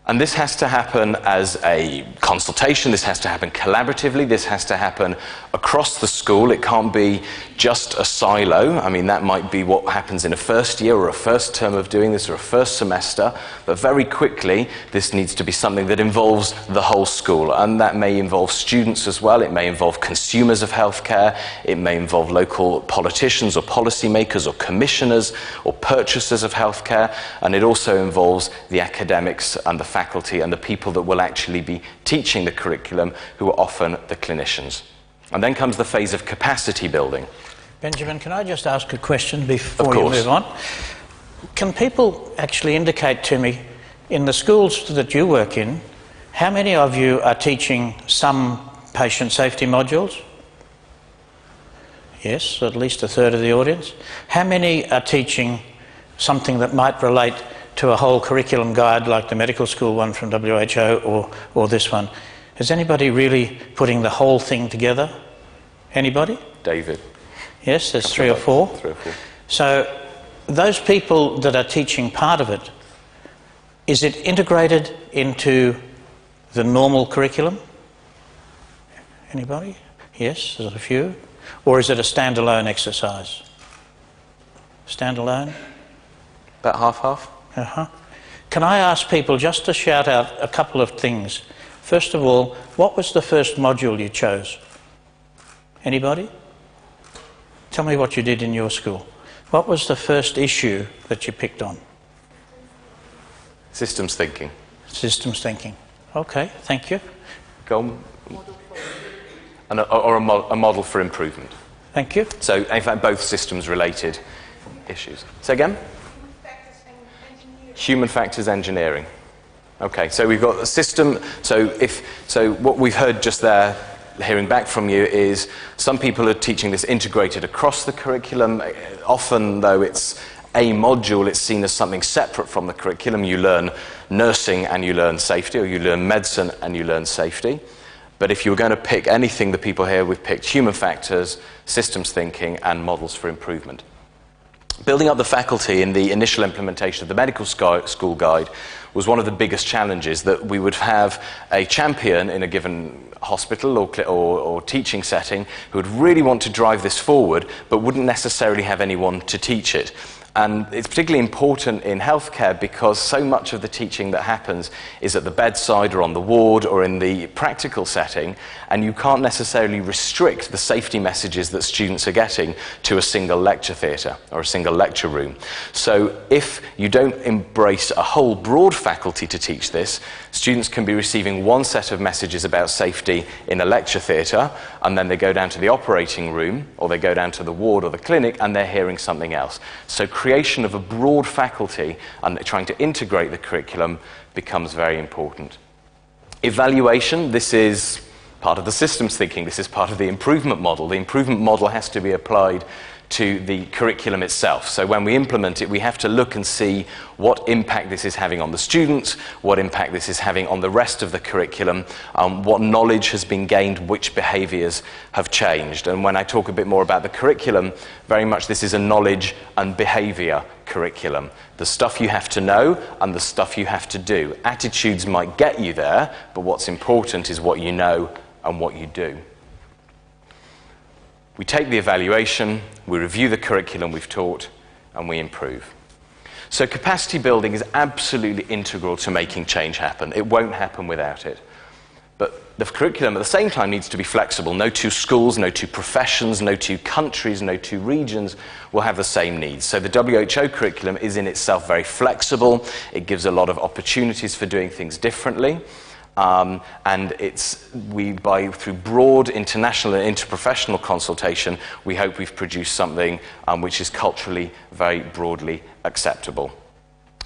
And this has to happen as a consultation, this has to happen collaboratively, this has to happen across the school. It can't be just a silo. I mean, that might be what happens in a first year or a first term of doing this or a first semester, but very quickly this needs to be something that involves the whole school, and that may involve students as well, it may involve consumers of healthcare, it may involve local politicians or policymakers or commissioners or purchasers of healthcare, and it also involves the academics and the faculty and the people that will actually be teaching the curriculum, who are often the clinicians. And then comes the phase of capacity building. Benjamin, can I just ask a question before you move on? Can people actually indicate to me, in the schools that you work in, how many of you are teaching some patient safety modules? Yes, at least a third of the audience. How many are teaching something that might relate to a whole curriculum guide, like the medical school one from WHO or this one? Is anybody really putting the whole thing together? Anybody? David. Yes, there's three or four. So those people that are teaching part of it, is it integrated into the normal curriculum? Anybody? Yes, there's a few. Or is it a standalone exercise? Standalone? About half-half. Can I ask people just to shout out a couple of things? First of all, what was the first module you chose? Anybody? Tell me what you did in your school. What was the first issue that you picked on? Systems thinking. Systems thinking. Okay, thank you. Go on. Or a model for improvement. Thank you. So, in fact, both systems-related issues. Say again? Human factors engineering. Okay, so we've got a system. So what we've heard just there, hearing back from you, is some people are teaching this integrated across the curriculum. Often, though it's a module, it's seen as something separate from the curriculum. You learn nursing and you learn safety, or you learn medicine and you learn safety. But if you were going to pick anything, the people here, we've picked human factors, systems thinking, and models for improvement. Building up the faculty in the initial implementation of the medical school guide was one of the biggest challenges, that we would have a champion in a given hospital or teaching setting who would really want to drive this forward but wouldn't necessarily have anyone to teach it. And it's particularly important in healthcare because so much of the teaching that happens is at the bedside or on the ward or in the practical setting, and you can't necessarily restrict the safety messages that students are getting to a single lecture theatre or a single lecture room. So if you don't embrace a whole broad faculty to teach this, students can be receiving one set of messages about safety in a lecture theatre, and then they go down to the operating room or they go down to the ward or the clinic and they're hearing something else. So creation of a broad faculty and trying to integrate the curriculum becomes very important. Evaluation, this is part of the systems thinking, this is part of the improvement model. The improvement model has to be applied to the curriculum itself. So when we implement it, we have to look and see what impact this is having on the students, what impact this is having on the rest of the curriculum, what knowledge has been gained, which behaviours have changed. And when I talk a bit more about the curriculum, very much this is a knowledge and behaviour curriculum. The stuff you have to know and the stuff you have to do. Attitudes might get you there, but what's important is what you know and what you do. We take the evaluation, we review the curriculum we've taught, and we improve. So capacity building is absolutely integral to making change happen. It won't happen without it. But the curriculum at the same time needs to be flexible. No two schools, no two professions, no two countries, no two regions will have the same needs. So the WHO curriculum is in itself very flexible. It gives a lot of opportunities for doing things differently. and through broad international and interprofessional consultation, we hope we've produced something which is culturally very broadly acceptable.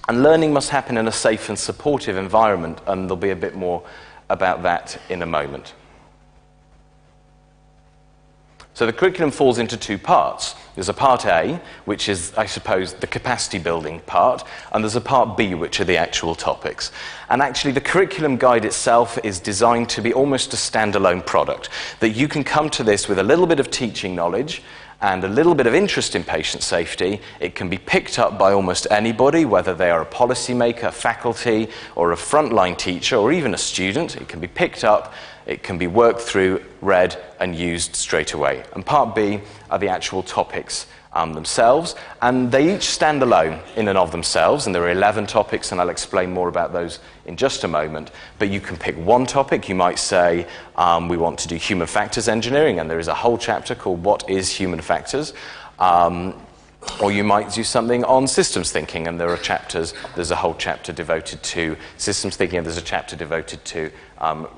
And learning must happen in a safe and supportive environment, and there'll be a bit more about that in a moment. So the curriculum falls into two parts. There's a part A, which is, I suppose, the capacity building part, and there's a part B, which are the actual topics. And actually, the curriculum guide itself is designed to be almost a standalone product, that you can come to this with a little bit of teaching knowledge and a little bit of interest in patient safety. It can be picked up by almost anybody, whether they are a policymaker, faculty, or a frontline teacher, or even a student. It can be picked up, it can be worked through, read, and used straight away. And part B are the actual topics themselves, and they each stand alone in and of themselves, and there are 11 topics, and I'll explain more about those in just a moment. But you can pick one topic. You might say, we want to do human factors engineering, and there is a whole chapter called What is Human Factors? Or you might do something on systems thinking, and there are chapters, there's a whole chapter devoted to systems thinking, and there's a chapter devoted to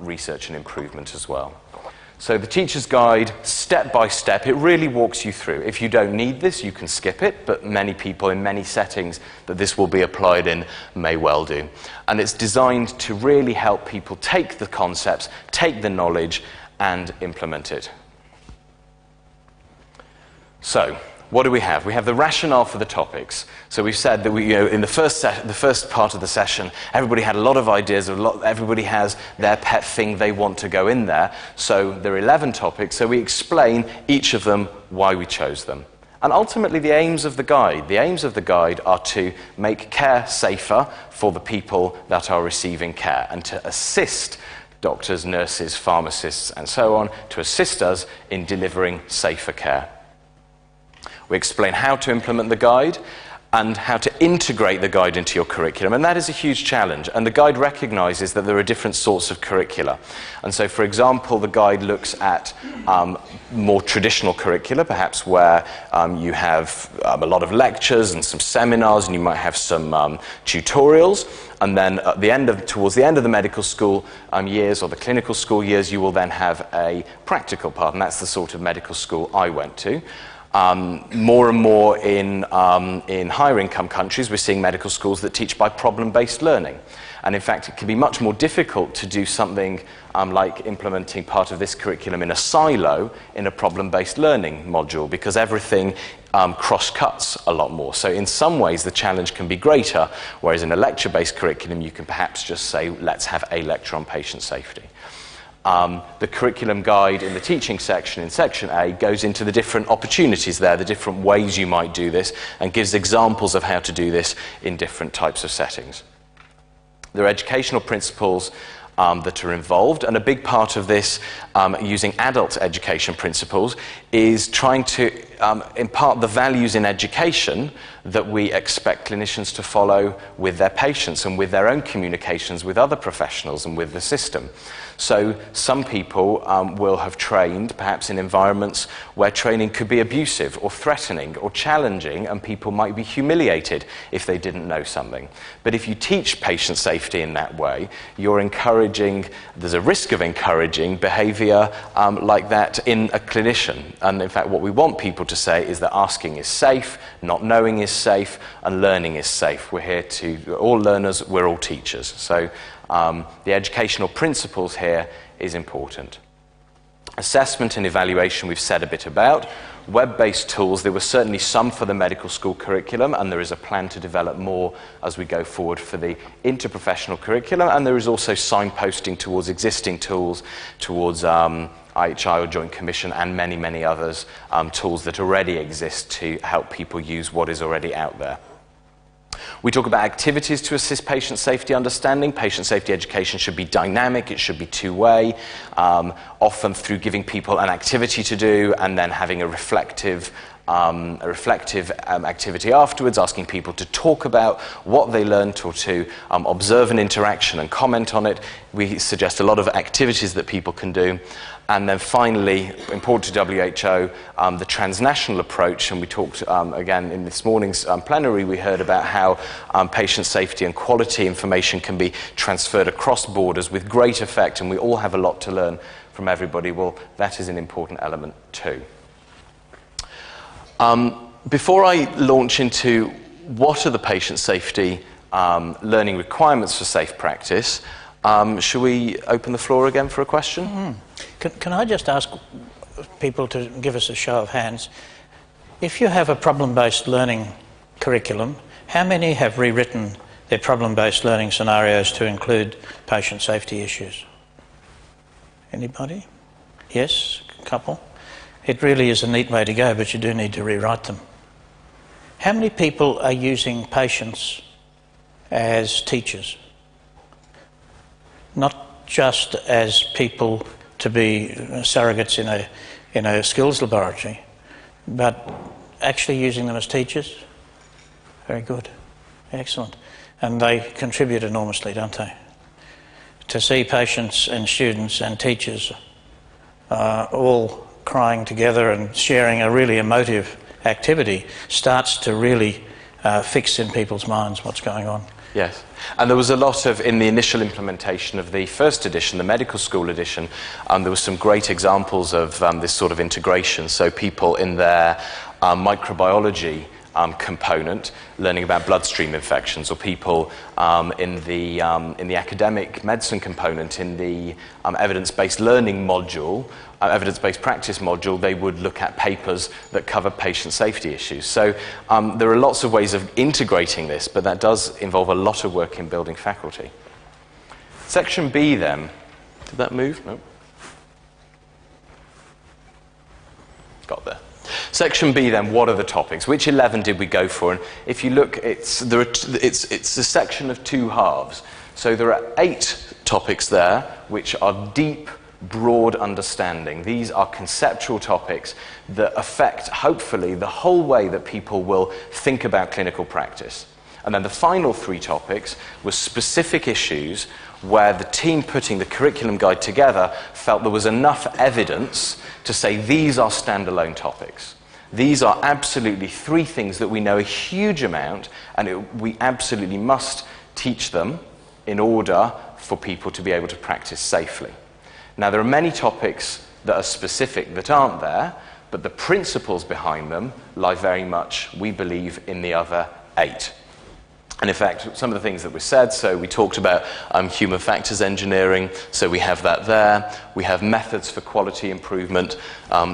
research and improvement as well. So the teacher's guide, step by step, it really walks you through. If you don't need this, you can skip it, but many people in many settings that this will be applied in may well do. And it's designed to really help people take the concepts, take the knowledge, and implement it. So, what do we have? We have the rationale for the topics. So we've said that in the first part of the session, everybody had a lot of ideas, everybody has their pet thing they want to go in there. So there are 11 topics, so we explain each of them, why we chose them. And ultimately the aims of the guide. The aims of the guide are to make care safer for the people that are receiving care, and to assist doctors, nurses, pharmacists, and so on, to assist us in delivering safer care. We explain how to implement the guide and how to integrate the guide into your curriculum, and that is a huge challenge. And the guide recognizes that there are different sorts of curricula. And so, for example, the guide looks at more traditional curricula, perhaps where you have a lot of lectures and some seminars, and you might have some tutorials. And then at towards the end of the medical school years, or the clinical school years, you will then have a practical part, and that's the sort of medical school I went to. More and more in higher income countries, we're seeing medical schools that teach by problem-based learning. And in fact, it can be much more difficult to do something like implementing part of this curriculum in a silo in a problem-based learning module, because everything cross-cuts a lot more. So in some ways, the challenge can be greater, whereas in a lecture-based curriculum, you can perhaps just say, let's have a lecture on patient safety. The curriculum guide in the teaching section, in section A, goes into the different opportunities there, the different ways you might do this, and gives examples of how to do this in different types of settings. There are educational principles that are involved, and a big part of this, using adult education principles, is trying to impart the values in education that we expect clinicians to follow with their patients and with their own communications with other professionals and with the system. So some people will have trained perhaps in environments where training could be abusive or threatening or challenging, and people might be humiliated if they didn't know something. But if you teach patient safety in that way, you're encouraging, there's a risk of encouraging behaviour like that in a clinician. And in fact, what we want people to say is that asking is safe, not knowing is safe, and learning is safe. We're here to, all learners, we're all teachers. So the educational principles here is important. Assessment and evaluation we've said a bit about. Web-based tools, there were certainly some for the medical school curriculum, and there is a plan to develop more as we go forward for the interprofessional curriculum, and there is also signposting towards existing tools, towards IHI or Joint Commission, and many, many others, tools that already exist to help people use what is already out there. We talk about activities to assist patient safety understanding. Patient safety education should be dynamic, it should be two-way, often through giving people an activity to do and then having a reflective a reflective activity afterwards, asking people to talk about what they learned or to observe an interaction and comment on it. We suggest a lot of activities that people can do. And then finally, important to WHO, the transnational approach, and we talked again in this morning's plenary, we heard about how patient safety and quality information can be transferred across borders with great effect, and we all have a lot to learn from everybody. Well, that is an important element too. Before I launch into what are the patient safety learning requirements for safe practice, should we open the floor again for a question? Can I just ask people to give us a show of hands? If you have a problem-based learning curriculum, how many have rewritten their problem-based learning scenarios to include patient safety issues? Anybody? Yes, a couple. It really is a neat way to go, but you do need to rewrite them. How many people are using patients as teachers? Not just as people to be surrogates in a skills laboratory, but actually using them as teachers? Very good. Excellent. And they contribute enormously, don't they? To see patients and students and teachers all crying together and sharing a really emotive activity starts to really fix in people's minds what's going on. Yes, and there was a lot of, in the initial implementation of the first edition, the medical school edition, there were some great examples of this sort of integration. So people in their microbiology component learning about bloodstream infections, or people in the academic medicine component in the evidence-based learning module, evidence-based practice module, they would look at papers that cover patient safety issues. So there are lots of ways of integrating this, but that does involve a lot of work in building faculty. Section B then, did that move? No. Got there. Section B then, what are the topics? Which 11 did we go for? And if you look, it's a section of two halves. So there are 8 topics there, which are deep, broad understanding. These are conceptual topics that affect, hopefully, the whole way that people will think about clinical practice. And then the final 3 topics were specific issues where the team putting the curriculum guide together felt there was enough evidence to say these are standalone topics. These are absolutely 3 things that we know a huge amount, and we absolutely must teach them in order for people to be able to practice safely. Now, there are many topics that are specific that aren't there, but the principles behind them lie very much, we believe, in the other 8. And in fact, some of the things that were said, so we talked about human factors engineering, so we have that there. We have methods for quality improvement,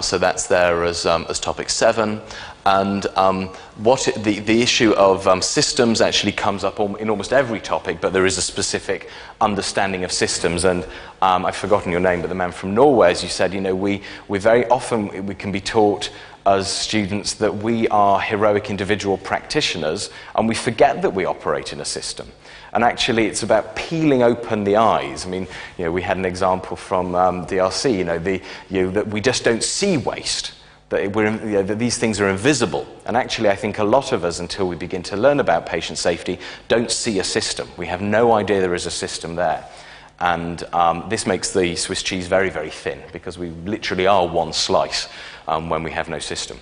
so that's there as topic 7. And the issue of systems actually comes up in almost every topic, but there is a specific understanding of systems. And I've forgotten your name, but the man from Norway, as you said, we very often we can be taught as students that we are heroic individual practitioners, and we forget that we operate in a system. And actually, it's about peeling open the eyes. I mean, we had an example from DRC, that we just don't see waste, that these things are invisible. And actually, I think a lot of us, until we begin to learn about patient safety, don't see a system. We have no idea there is a system there. And this makes the Swiss cheese very, very thin, because we literally are one slice when we have no system.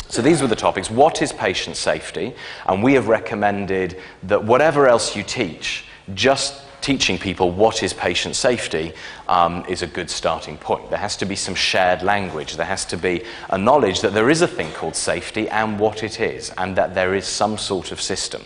So these were the topics. What is patient safety? And we have recommended that whatever else you teach, just teaching people what is patient safety is a good starting point. There has to be some shared language. There has to be a knowledge that there is a thing called safety and what it is, and that there is some sort of system.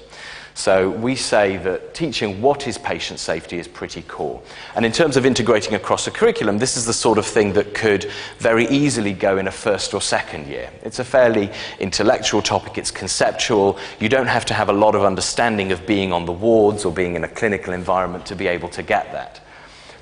So we say that teaching what is patient safety is pretty core. And in terms of integrating across a curriculum, this is the sort of thing that could very easily go in a first or second year. It's a fairly intellectual topic, it's conceptual. You don't have to have a lot of understanding of being on the wards or being in a clinical environment to be able to get that.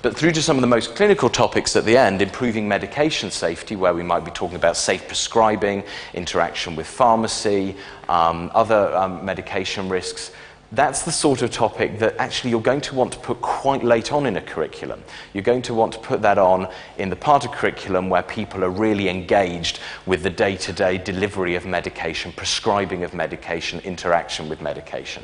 But through to some of the most clinical topics at the end, improving medication safety, where we might be talking about safe prescribing, interaction with pharmacy, other medication risks, that's the sort of topic that actually you're going to want to put quite late on in a curriculum. You're going to want to put that on in the part of curriculum where people are really engaged with the day-to-day delivery of medication, prescribing of medication, interaction with medication.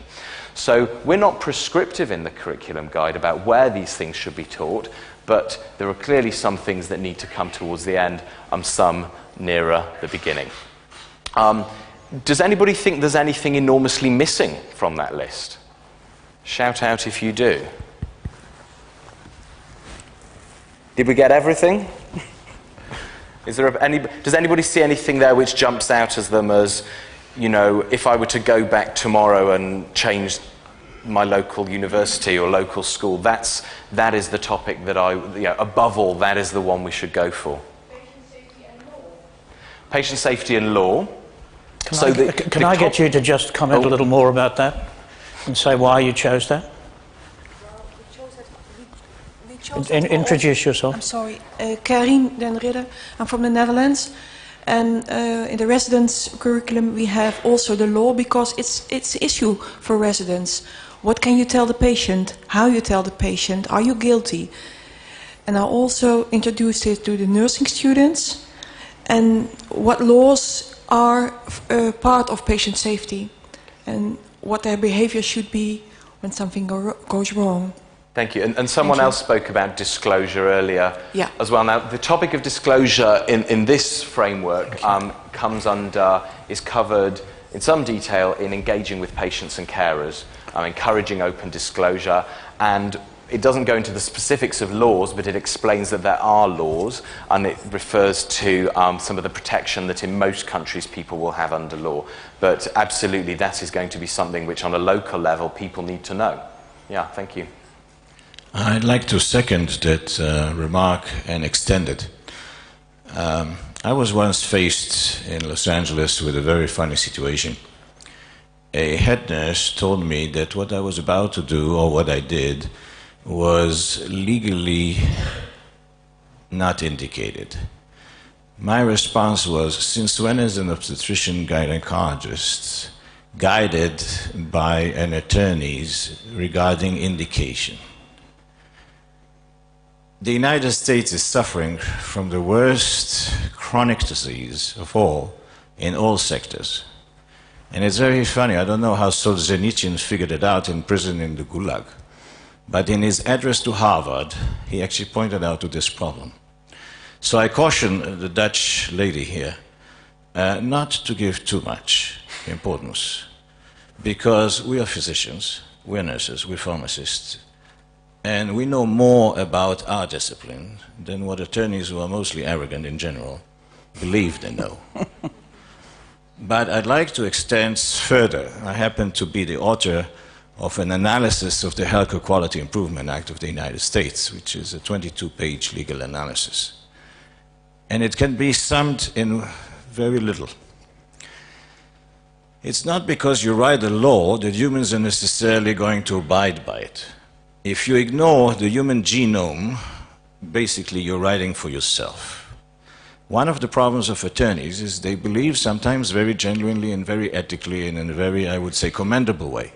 So we're not prescriptive in the curriculum guide about where these things should be taught, but there are clearly some things that need to come towards the end and some nearer the beginning. Does anybody think there's anything enormously missing from that list? Shout out if you do. Did we get everything? Does anybody see anything there which jumps out as them as, you know, if I were to go back tomorrow and change my local university or local school, that is the topic that above all, that is the one we should go for. Patient safety and law. Patient safety and law. Can I get you to just comment a little more about that and say why you chose that? Introduce yourself. I'm sorry, Karine Den Ridder. I'm from the Netherlands, and in the residence curriculum we have also the law because it's an issue for residents. What can you tell the patient? How you tell the patient? Are you guilty? And I also introduced it to the nursing students, and what laws are part of patient safety and what their behavior should be when something goes wrong. Thank you. And someone else spoke about disclosure earlier as well. Now, the topic of disclosure in this framework is covered in some detail in engaging with patients and carers, encouraging open disclosure, and it doesn't go into the specifics of laws, but it explains that there are laws, and it refers to some of the protection that in most countries people will have under law. But absolutely, that is going to be something which on a local level people need to know. Yeah, thank you. I'd like to second that remark and extend it. I was once faced in Los Angeles with a very funny situation. A head nurse told me that what I was about to do, or what I did, was legally not indicated. My response was, since when is an obstetrician gynecologist guided by an attorney regarding indication? The United States is suffering from the worst chronic disease of all in all sectors. And it's very funny, I don't know how Solzhenitsyn figured it out in prison in the Gulag. But in his address to Harvard, he actually pointed out to this problem. So I caution the Dutch lady here not to give too much importance, because we are physicians, we're nurses, we're pharmacists, and we know more about our discipline than what attorneys who are mostly arrogant in general believe they know. But I'd like to extend further. I happen to be the author of an analysis of the Healthcare Quality Improvement Act of the United States, which is a 22-page legal analysis. And it can be summed in very little. It's not because you write a law that humans are necessarily going to abide by it. If you ignore the human genome, basically you're writing for yourself. One of the problems of attorneys is they believe sometimes very genuinely and very ethically and in a very, I would say, commendable way,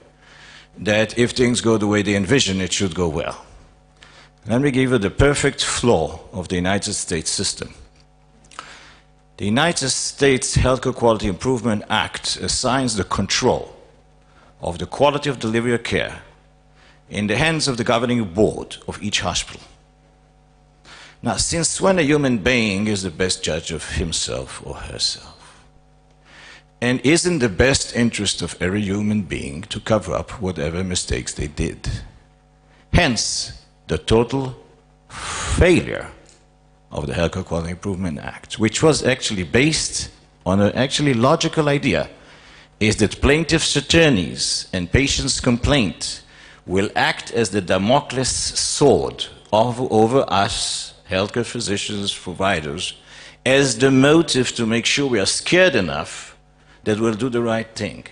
that if things go the way they envision, it should go well. Let me give you the perfect flaw of the United States system. The United States Healthcare Quality Improvement Act assigns the control of the quality of delivery of care in the hands of the governing board of each hospital. Now, since when a human being is the best judge of himself or herself? And isn't the best interest of every human being to cover up whatever mistakes they did? Hence, the total failure of the Healthcare Quality Improvement Act, which was actually based on an actually logical idea, is that plaintiffs' attorneys and patients' complaint will act as the Damocles sword over us, healthcare physicians, providers, as the motive to make sure we are scared enough that we'll do the right thing.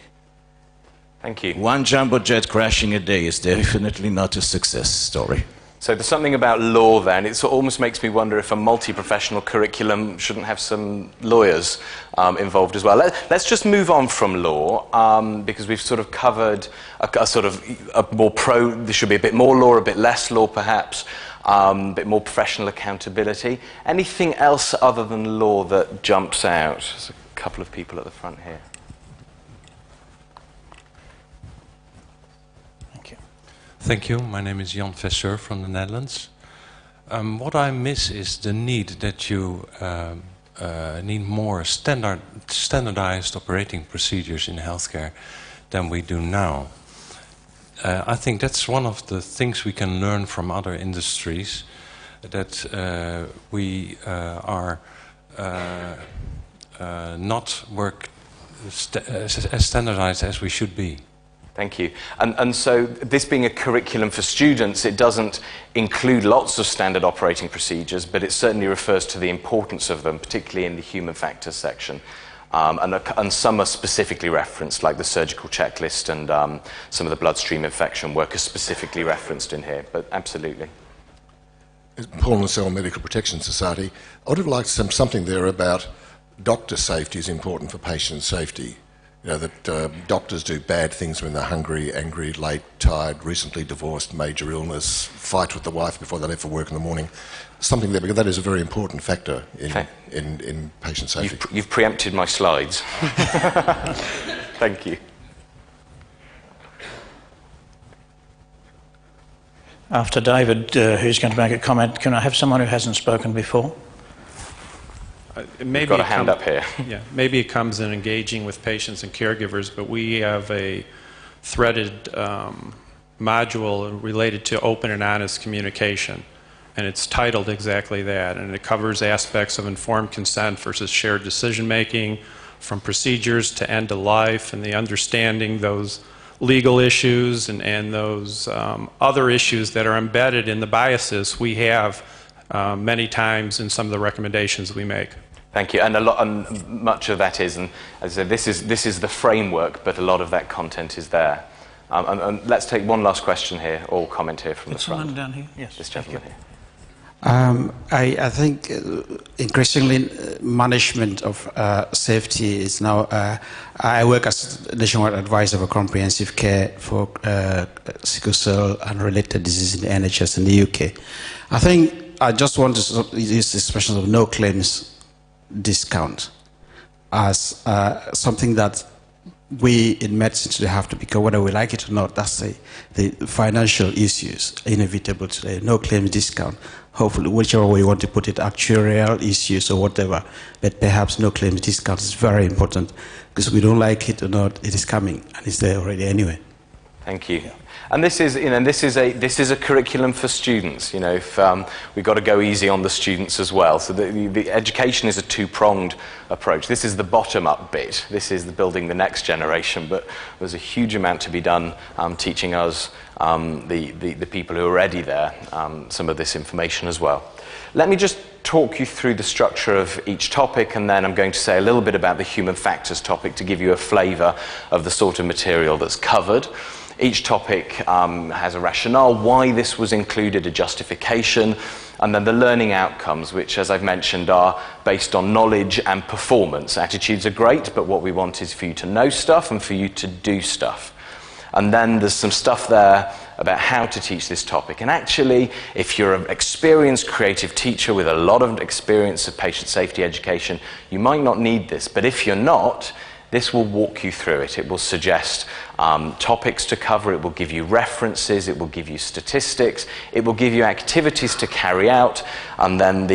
Thank you. One jumbo jet crashing a day is definitely not a success story. So there's something about law there, and it almost makes me wonder if a multi-professional curriculum shouldn't have some lawyers involved as well. Let's just move on from law, because we've sort of covered there should be a bit more law, a bit less law perhaps, a bit more professional accountability. Anything else other than law that jumps out? There's a couple of people at the front here. Thank you. My name is Jan Vesseur from the Netherlands. What I miss is the need that you need more standardized operating procedures in healthcare than we do now. I think that's one of the things we can learn from other industries, that we are not work as standardized as we should be. Thank you. And so this being a curriculum for students, it doesn't include lots of standard operating procedures, but it certainly refers to the importance of them, particularly in the human factors section. And some are specifically referenced, like the surgical checklist and some of the bloodstream infection work is specifically referenced in here, but absolutely. Paul Nacelle, Medical Protection Society. I would have liked something there about doctor safety is important for patient safety. You know, that doctors do bad things when they're hungry, angry, late, tired, recently divorced, major illness, fight with the wife before they leave for work in the morning. Something there, because that is a very important factor in patient safety. You've preempted my slides. Thank you. After David, who's going to make a comment, can I have someone who hasn't spoken before? You've got a hand up here. Yeah, maybe it comes in engaging with patients and caregivers, but we have a threaded module related to open and honest communication, and it's titled exactly that, and it covers aspects of informed consent versus shared decision making, from procedures to end of life, and the understanding those legal issues and those other issues that are embedded in the biases we have many times in some of the recommendations we make. Thank you. And much of that is, and as I said, this is the framework, but a lot of that content is there. And let's take one last question here, or comment here from the front. Someone down here? Yes. This gentleman here. I think increasingly management of safety is now, I work as nationwide advisor for comprehensive care for sickle cell and related diseases in the NHS in the UK. I think I just want to use the expression of no claims discount as something that we in medicine today have to, because whether we like it or not, that's the financial issues inevitable today. No claims discount. Hopefully, whichever way you want to put it, actuarial issues or whatever, but perhaps no claims discount is very important, because we don't like it or not, it is coming and it's there already anyway. Thank you. And this is a curriculum for students. You know, if we've got to go easy on the students as well. So the education is a two-pronged approach. This is the bottom-up bit. This is the building the next generation. But there's a huge amount to be done teaching us, the people who are already there, some of this information as well. Let me just talk you through the structure of each topic, and then I'm going to say a little bit about the human factors topic to give you a flavour of the sort of material that's covered. Each topic has a rationale, why this was included, a justification, and then the learning outcomes, which, as I've mentioned, are based on knowledge and performance. Attitudes are great, but what we want is for you to know stuff and for you to do stuff. And then there's some stuff there about how to teach this topic. And actually, if you're an experienced creative teacher with a lot of experience of patient safety education, you might not need this. But if you're not, this will walk you through it. It will suggest topics to cover, it will give you references, it will give you statistics, it will give you activities to carry out, and then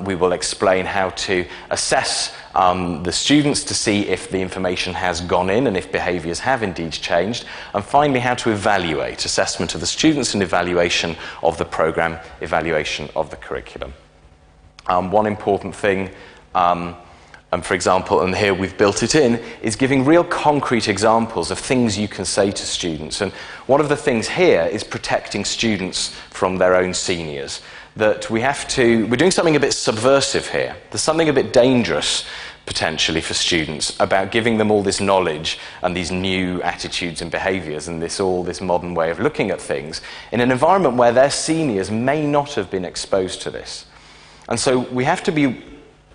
we will explain how to assess the students to see if the information has gone in and if behaviours have indeed changed, and finally how to evaluate, assessment of the students and evaluation of the programme, evaluation of the curriculum. One important thing, and for example, and here we've built it in, is giving real concrete examples of things you can say to students. And one of the things here is protecting students from their own seniors. That we're doing something a bit subversive here. There's something a bit dangerous potentially for students, about giving them all this knowledge and these new attitudes and behaviours and this modern way of looking at things in an environment where their seniors may not have been exposed to this. And so we have to be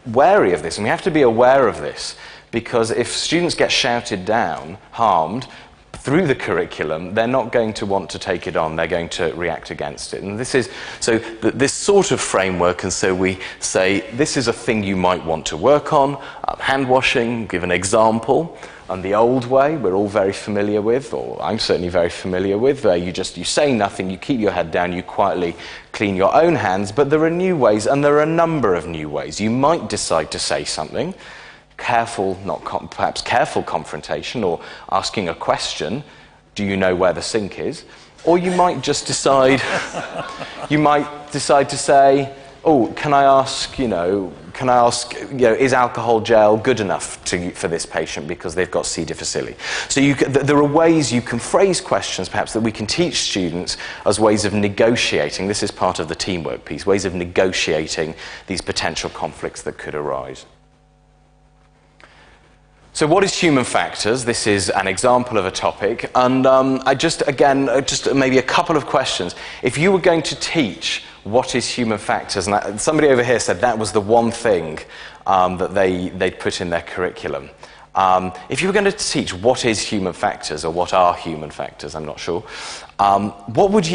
wary of this, and we have to be aware of this, because if students get shouted down, harmed, through the curriculum, they're not going to want to take it on, they're going to react against it. And this is, so this sort of framework, and so we say, this is a thing you might want to work on, hand washing, give an example, and the old way, we're all very familiar with, or I'm certainly very familiar with, where you say nothing, you keep your head down, you quietly clean your own hands, but there are new ways, and there are a number of new ways. You might decide to say something, careful, perhaps careful confrontation, or asking a question, do you know where the sink is? Or you might just decide, to say, oh, can I ask, is alcohol gel good enough for this patient because they've got C. difficile? So there are ways you can phrase questions, perhaps, that we can teach students as ways of negotiating. This is part of the teamwork piece, ways of negotiating these potential conflicts that could arise. So what is human factors? This is an example of a topic, and just maybe a couple of questions. If you were going to teach what is human factors, and somebody over here said that was the one thing that they'd put in their curriculum. If you were going to teach what is human factors, or what are human factors, I'm not sure, how would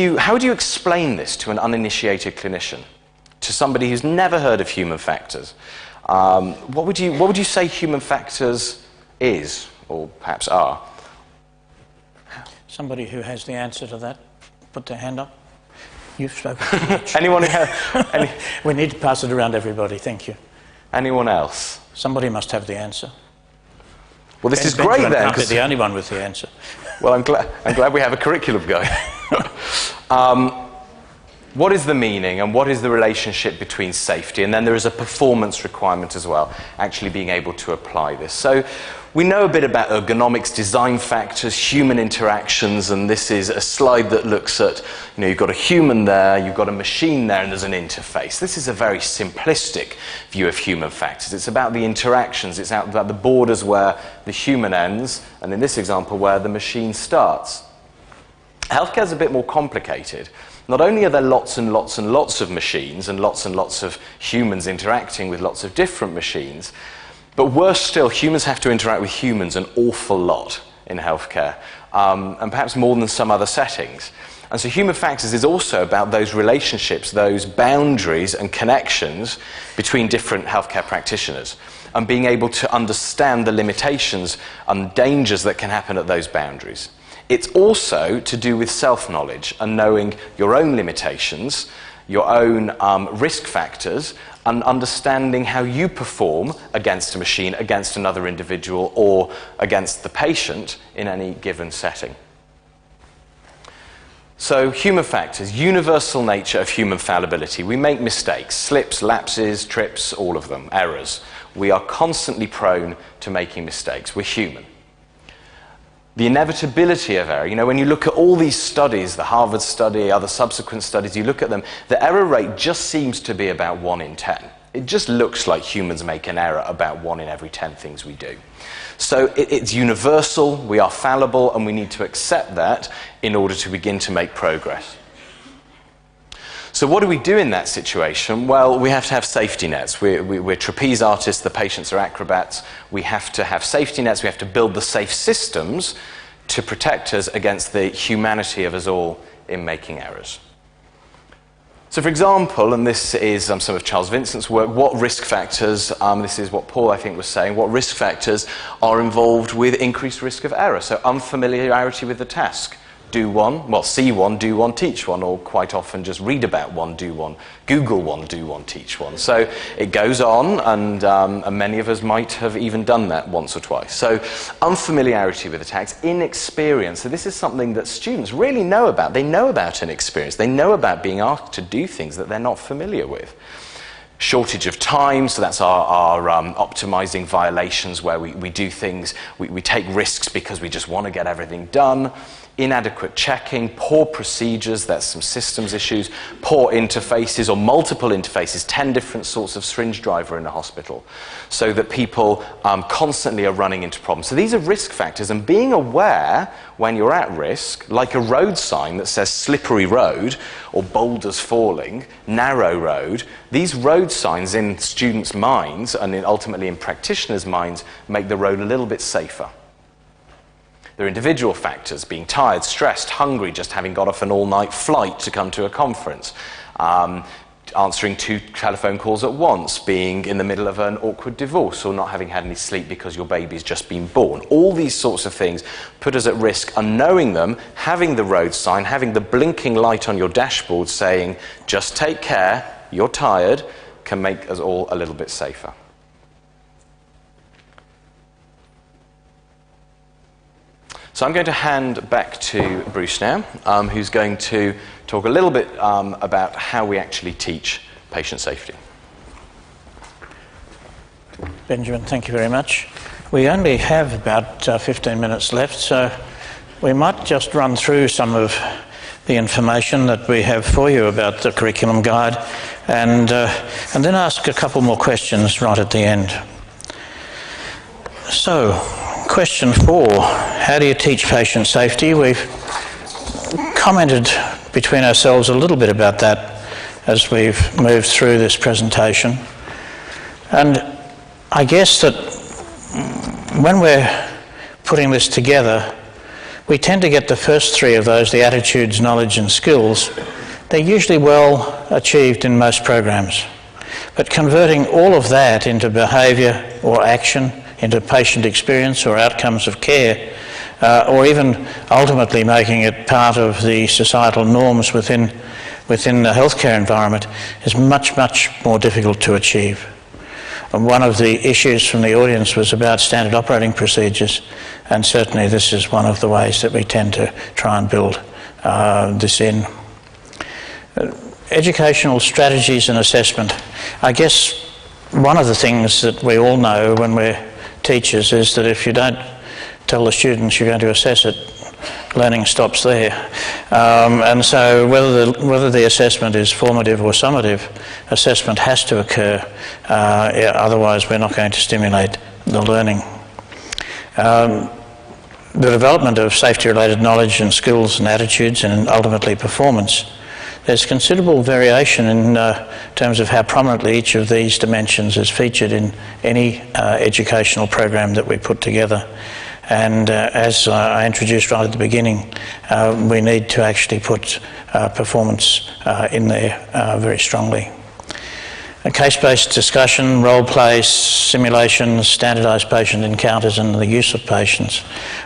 you explain this to an uninitiated clinician, to somebody who's never heard of human factors? What would you say human factors is, or perhaps are? Somebody who has the answer to that, put their hand up. You've spoken. Anyone? We need to pass it around everybody. Thank you. Anyone else? Somebody must have the answer. Well, this is great then. Can't be the only one with the answer. Well, I'm glad we have a curriculum going. What is the meaning and what is the relationship between safety? And then there is a performance requirement as well, actually being able to apply this. So we know a bit about ergonomics, design factors, human interactions, and this is a slide that looks at, you've got a human there, you've got a machine there, and there's an interface. This is a very simplistic view of human factors. It's about the interactions, it's about the borders where the human ends, and in this example, where the machine starts. Healthcare is a bit more complicated. Not only are there lots and lots and lots of machines and lots of humans interacting with lots of different machines, but worse still, humans have to interact with humans an awful lot in healthcare, and perhaps more than some other settings. And so human factors is also about those relationships, those boundaries and connections between different healthcare practitioners, and being able to understand the limitations and dangers that can happen at those boundaries. It's also to do with self-knowledge and knowing your own limitations, your own risk factors, and understanding how you perform against a machine, against another individual, or against the patient in any given setting. So, human factors, universal nature of human fallibility. We make mistakes, slips, lapses, trips, all of them, errors. We are constantly prone to making mistakes. We're human. The inevitability of error, when you look at all these studies, the Harvard study, other subsequent studies, you look at them, the error rate just seems to be about 1 in 10. It just looks like humans make an error about 1 in every 10 things we do. So it's universal, we are fallible, and we need to accept that in order to begin to make progress. So what do we do in that situation? Well, we have to have safety nets. We're trapeze artists, the patients are acrobats. We have to have safety nets, we have to build the safe systems to protect us against the humanity of us all in making errors. So for example, and this is some of Charles Vincent's work, what risk factors, this is what Paul I think was saying, what risk factors are involved with increased risk of error? So unfamiliarity with the task. Do one, well, see one, do one, teach one, or quite often just read about one, do one, Google one, do one, teach one. So it goes on, and many of us might have even done that once or twice. So unfamiliarity with the task, inexperience. So this is something that students really know about. They know about inexperience. They know about being asked to do things that they're not familiar with. Shortage of time, so that's our optimizing violations where we do things, we take risks because we just want to get everything done. inadequate checking, poor procedures, there's some systems issues, poor interfaces or multiple interfaces, 10 different sorts of syringe driver in a hospital, so that people constantly are running into problems. So these are risk factors, and being aware when you're at risk, like a road sign that says slippery road or boulders falling, narrow road, these road signs in students' minds and ultimately in practitioners' minds make the road a little bit safer. There are individual factors, being tired, stressed, hungry, just having got off an all-night flight to come to a conference, answering 2 telephone calls at once, being in the middle of an awkward divorce, or not having had any sleep because your baby's just been born. All these sorts of things put us at risk, and knowing them, having the road sign, having the blinking light on your dashboard saying, just take care, you're tired, can make us all a little bit safer. So I'm going to hand back to Bruce now, who's going to talk a little bit about how we actually teach patient safety. Benjamin, thank you very much. We only have about 15 minutes left, so we might just run through some of the information that we have for you about the curriculum guide, and then ask a couple more questions right at the end. So, question 4, how do you teach patient safety? We've commented between ourselves a little bit about that as we've moved through this presentation. And I guess that when we're putting this together, we tend to get the first 3 of those, the attitudes, knowledge and skills. They're usually well achieved in most programs. But converting all of that into behaviour or action, into patient experience or outcomes of care, or even ultimately making it part of the societal norms within the healthcare environment is much, much more difficult to achieve. And one of the issues from the audience was about standard operating procedures, and certainly this is one of the ways that we tend to try and build this in. Educational strategies and assessment. I guess one of the things that we all know when we're teachers is that if you don't tell the students you're going to assess it, learning stops there. And so whether the assessment is formative or summative, assessment has to occur, otherwise we're not going to stimulate the learning. The development of safety-related knowledge and skills and attitudes and ultimately performance. There's considerable variation in terms of how prominently each of these dimensions is featured in any educational program that we put together. And as I introduced right at the beginning, we need to actually put performance in there very strongly. A case-based discussion, role plays, simulations, standardised patient encounters and the use of patients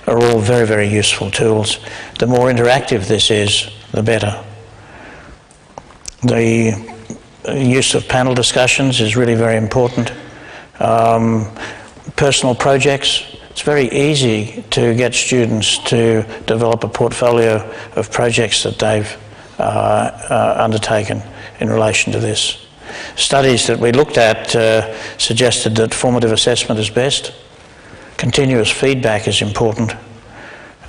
are all very, very useful tools. The more interactive this is, the better. The use of panel discussions is really very important. Personal projects. It's very easy to get students to develop a portfolio of projects that they've undertaken in relation to this. Studies that we looked at suggested that formative assessment is best. Continuous feedback is important,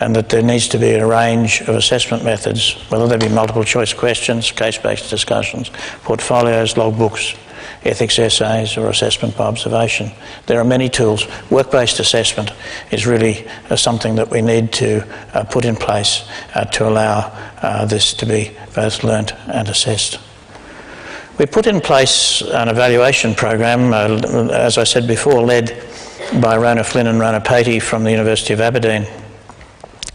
and that there needs to be a range of assessment methods, whether they be multiple choice questions, case-based discussions, portfolios, logbooks, ethics essays, or assessment by observation. There are many tools. Work-based assessment is really something that we need to put in place to allow this to be both learnt and assessed. We put in place an evaluation program, as I said before, led by Rona Flynn and Rona Patey from the University of Aberdeen.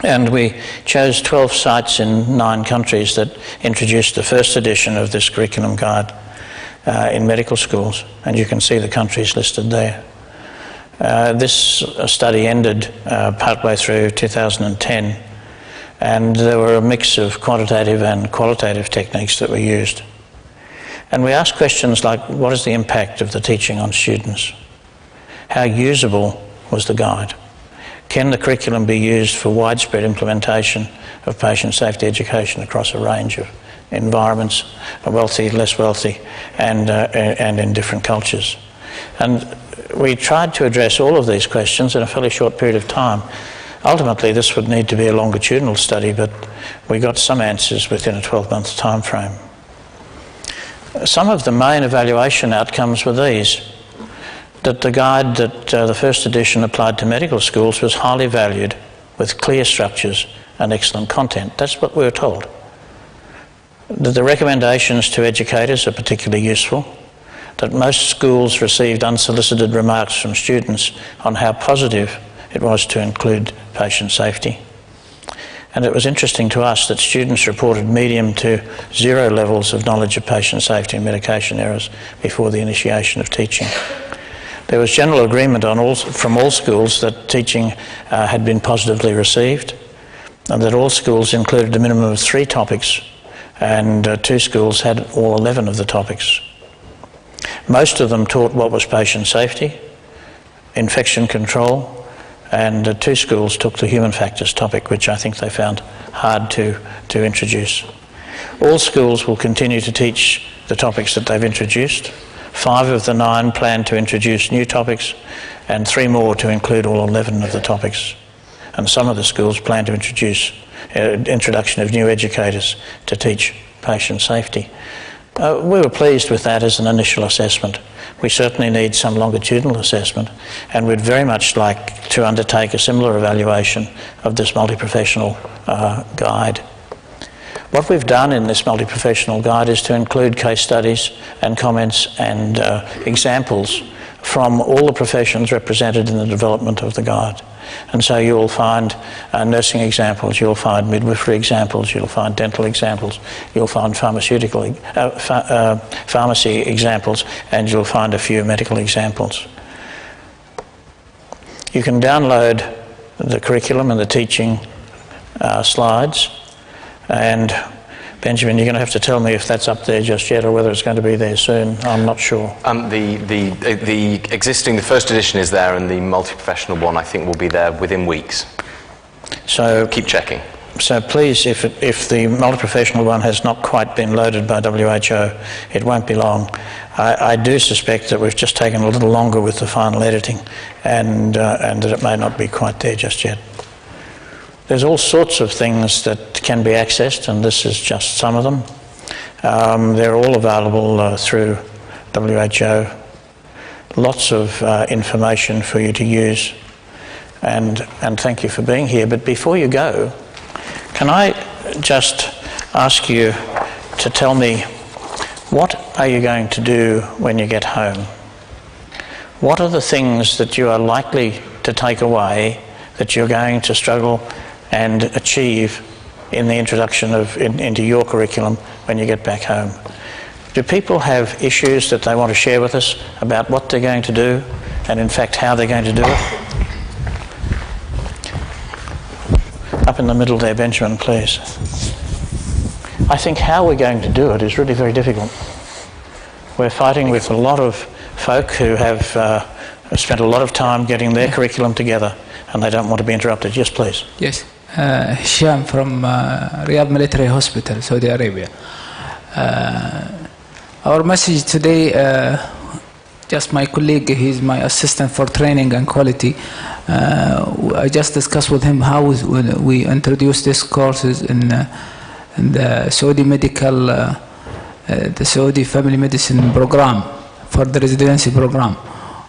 And we chose 12 sites in 9 countries that introduced the first edition of this curriculum guide in medical schools, and you can see the countries listed there. This study ended partway through 2010, and there were a mix of quantitative and qualitative techniques that were used. And we asked questions like, what is the impact of the teaching on students? How usable was the guide? Can the curriculum be used for widespread implementation of patient safety education across a range of environments, wealthy, less wealthy, and in different cultures? And we tried to address all of these questions in a fairly short period of time. Ultimately, this would need to be a longitudinal study, but we got some answers within a 12-month time frame. Some of the main evaluation outcomes were these: that the guide that the first edition applied to medical schools was highly valued, with clear structures and excellent content. That's what we were told. That the recommendations to educators are particularly useful, that most schools received unsolicited remarks from students on how positive it was to include patient safety. And it was interesting to us that students reported medium to zero levels of knowledge of patient safety and medication errors before the initiation of teaching. There was general agreement from all schools that teaching had been positively received, and that all schools included a minimum of 3 topics, and 2 schools had all 11 of the topics. Most of them taught what was patient safety, infection control, and 2 schools took the human factors topic, which I think they found hard to introduce. All schools will continue to teach the topics that they've introduced. 5 of the 9 plan to introduce new topics, and 3 more to include all 11 of the topics. And some of the schools plan to introduce introduction of new educators to teach patient safety. We were pleased with that as an initial assessment. We certainly need some longitudinal assessment, and we'd very much like to undertake a similar evaluation of this multiprofessional guide. What we've done in this multiprofessional guide is to include case studies and comments and examples from all the professions represented in the development of the guide. And so you'll find nursing examples, you'll find midwifery examples, you'll find dental examples, you'll find pharmacy examples, and you'll find a few medical examples. You can download the curriculum and the teaching slides, and Benjamin, you're going to have to tell me if that's up there just yet or whether it's going to be there soon. I'm not sure. The existing, the first edition is there, and the multi-professional one I think will be there within weeks. So keep checking. So please, if the multi-professional one has not quite been loaded by WHO, it won't be long. I do suspect that we've just taken a little longer with the final editing, and that it may not be quite there just yet. There's all sorts of things that can be accessed, and this is just some of them. They're all available through WHO. Lots of information for you to use, and thank you for being here. But before you go, can I just ask you to tell me, what are you going to do when you get home? What are the things that you are likely to take away that you're going to struggle and achieve in the introduction into your curriculum when you get back home? Do people have issues that they want to share with us about what they're going to do and in fact how they're going to do it? Up in the middle there, Benjamin, please. I think how we're going to do it is really very difficult. We're fighting with a lot of folk who have spent a lot of time getting their curriculum together, and they don't want to be interrupted. Yes, please. Yes. Hisham from Riyadh Military Hospital, Saudi Arabia. Our message today, just my colleague, he's my assistant for training and quality. I just discussed with him how we introduce these courses in the Saudi medical, the Saudi family medicine program for the residency program.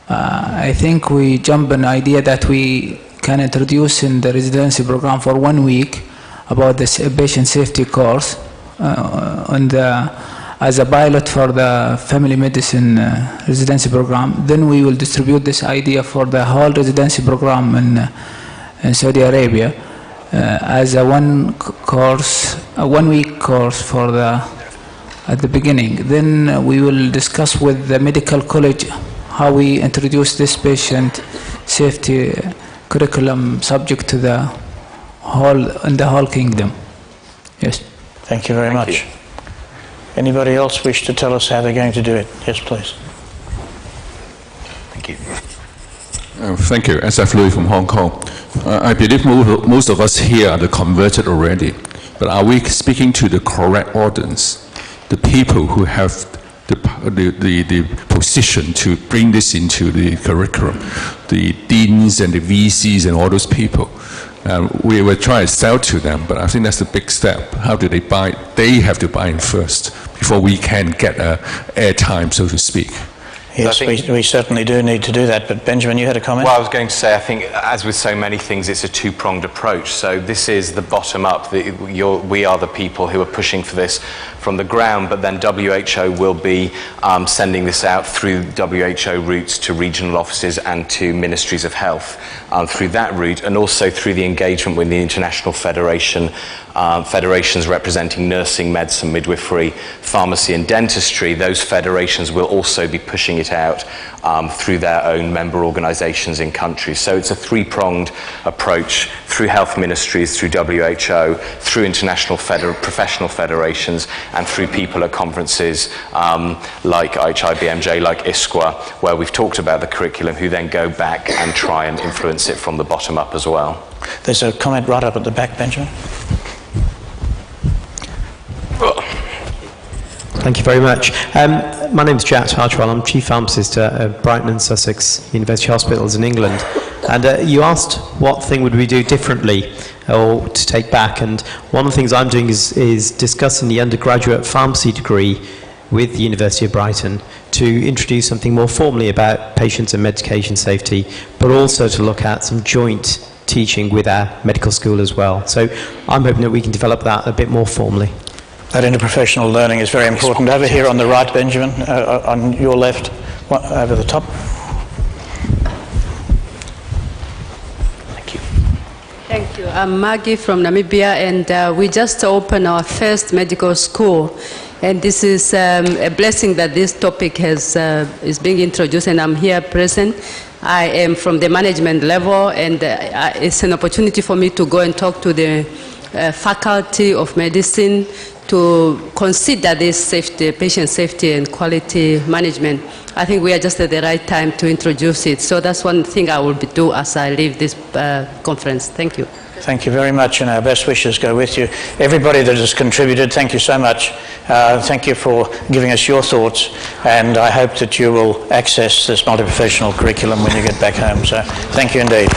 I think we jump an idea that we can introduce in the residency program for 1 week about the patient safety course as a pilot for the family medicine residency program. Then we will distribute this idea for the whole residency program in Saudi Arabia as a 1 week course for at the beginning. Then we will discuss with the medical college how we introduce this patient safety curriculum subject to the whole kingdom. Yes. Thank you very much. Anybody else wish to tell us how they're going to do it? Yes, please. Thank you. Thank you. SF Louis from Hong Kong. I believe most of us here are converted already, but are we speaking to the correct audience, the people who have the position to bring this into the curriculum, the deans and the VCs and all those people? We will try to sell to them, but I think that's a big step. How do they buy? They have to buy in first before we can get airtime, so to speak. Yes, we certainly do need to do that. But Benjamin, you had a comment? Well, I was going to say, I think, as with so many things, it's a two-pronged approach. So this is the bottom-up. We are the people who are pushing for this from the ground, but then WHO will be sending this out through WHO routes to regional offices and to ministries of health through that route, and also through the engagement with the International Federation, federations representing nursing, medicine, midwifery, pharmacy and dentistry. Those federations will also be pushing it out through their own member organisations in countries. So it's a three-pronged approach through health ministries, through WHO, through international professional federations, and through people at conferences like IHIBMJ, like ISQA, where we've talked about the curriculum, who then go back and try and influence it from the bottom up as well. There's a comment right up at the back, Benjamin. Thank you very much. My name is Jack Hartwell. I'm Chief Pharmacist at Brighton and Sussex University Hospitals in England. And you asked what thing would we do differently or to take back. And one of the things I'm doing is discussing the undergraduate pharmacy degree with the University of Brighton to introduce something more formally about patients and medication safety, but also to look at some joint teaching with our medical school as well. So I'm hoping that we can develop that a bit more formally. That interprofessional learning is very important. Over here on the right, Benjamin, on your left, over the top. Thank you. Thank you. I'm Maggie from Namibia, and we just opened our first medical school. And this is a blessing that this topic is being introduced, and I'm here present. I am from the management level, and it's an opportunity for me to go and talk to the faculty of medicine to consider this safety, patient safety and quality management. I think we are just at the right time to introduce it. So that's one thing I will do as I leave this conference. Thank you. Thank you very much, and our best wishes go with you. Everybody that has contributed, thank you so much. Thank you for giving us your thoughts, and I hope that you will access this multi-professional curriculum when you get back home. So thank you indeed.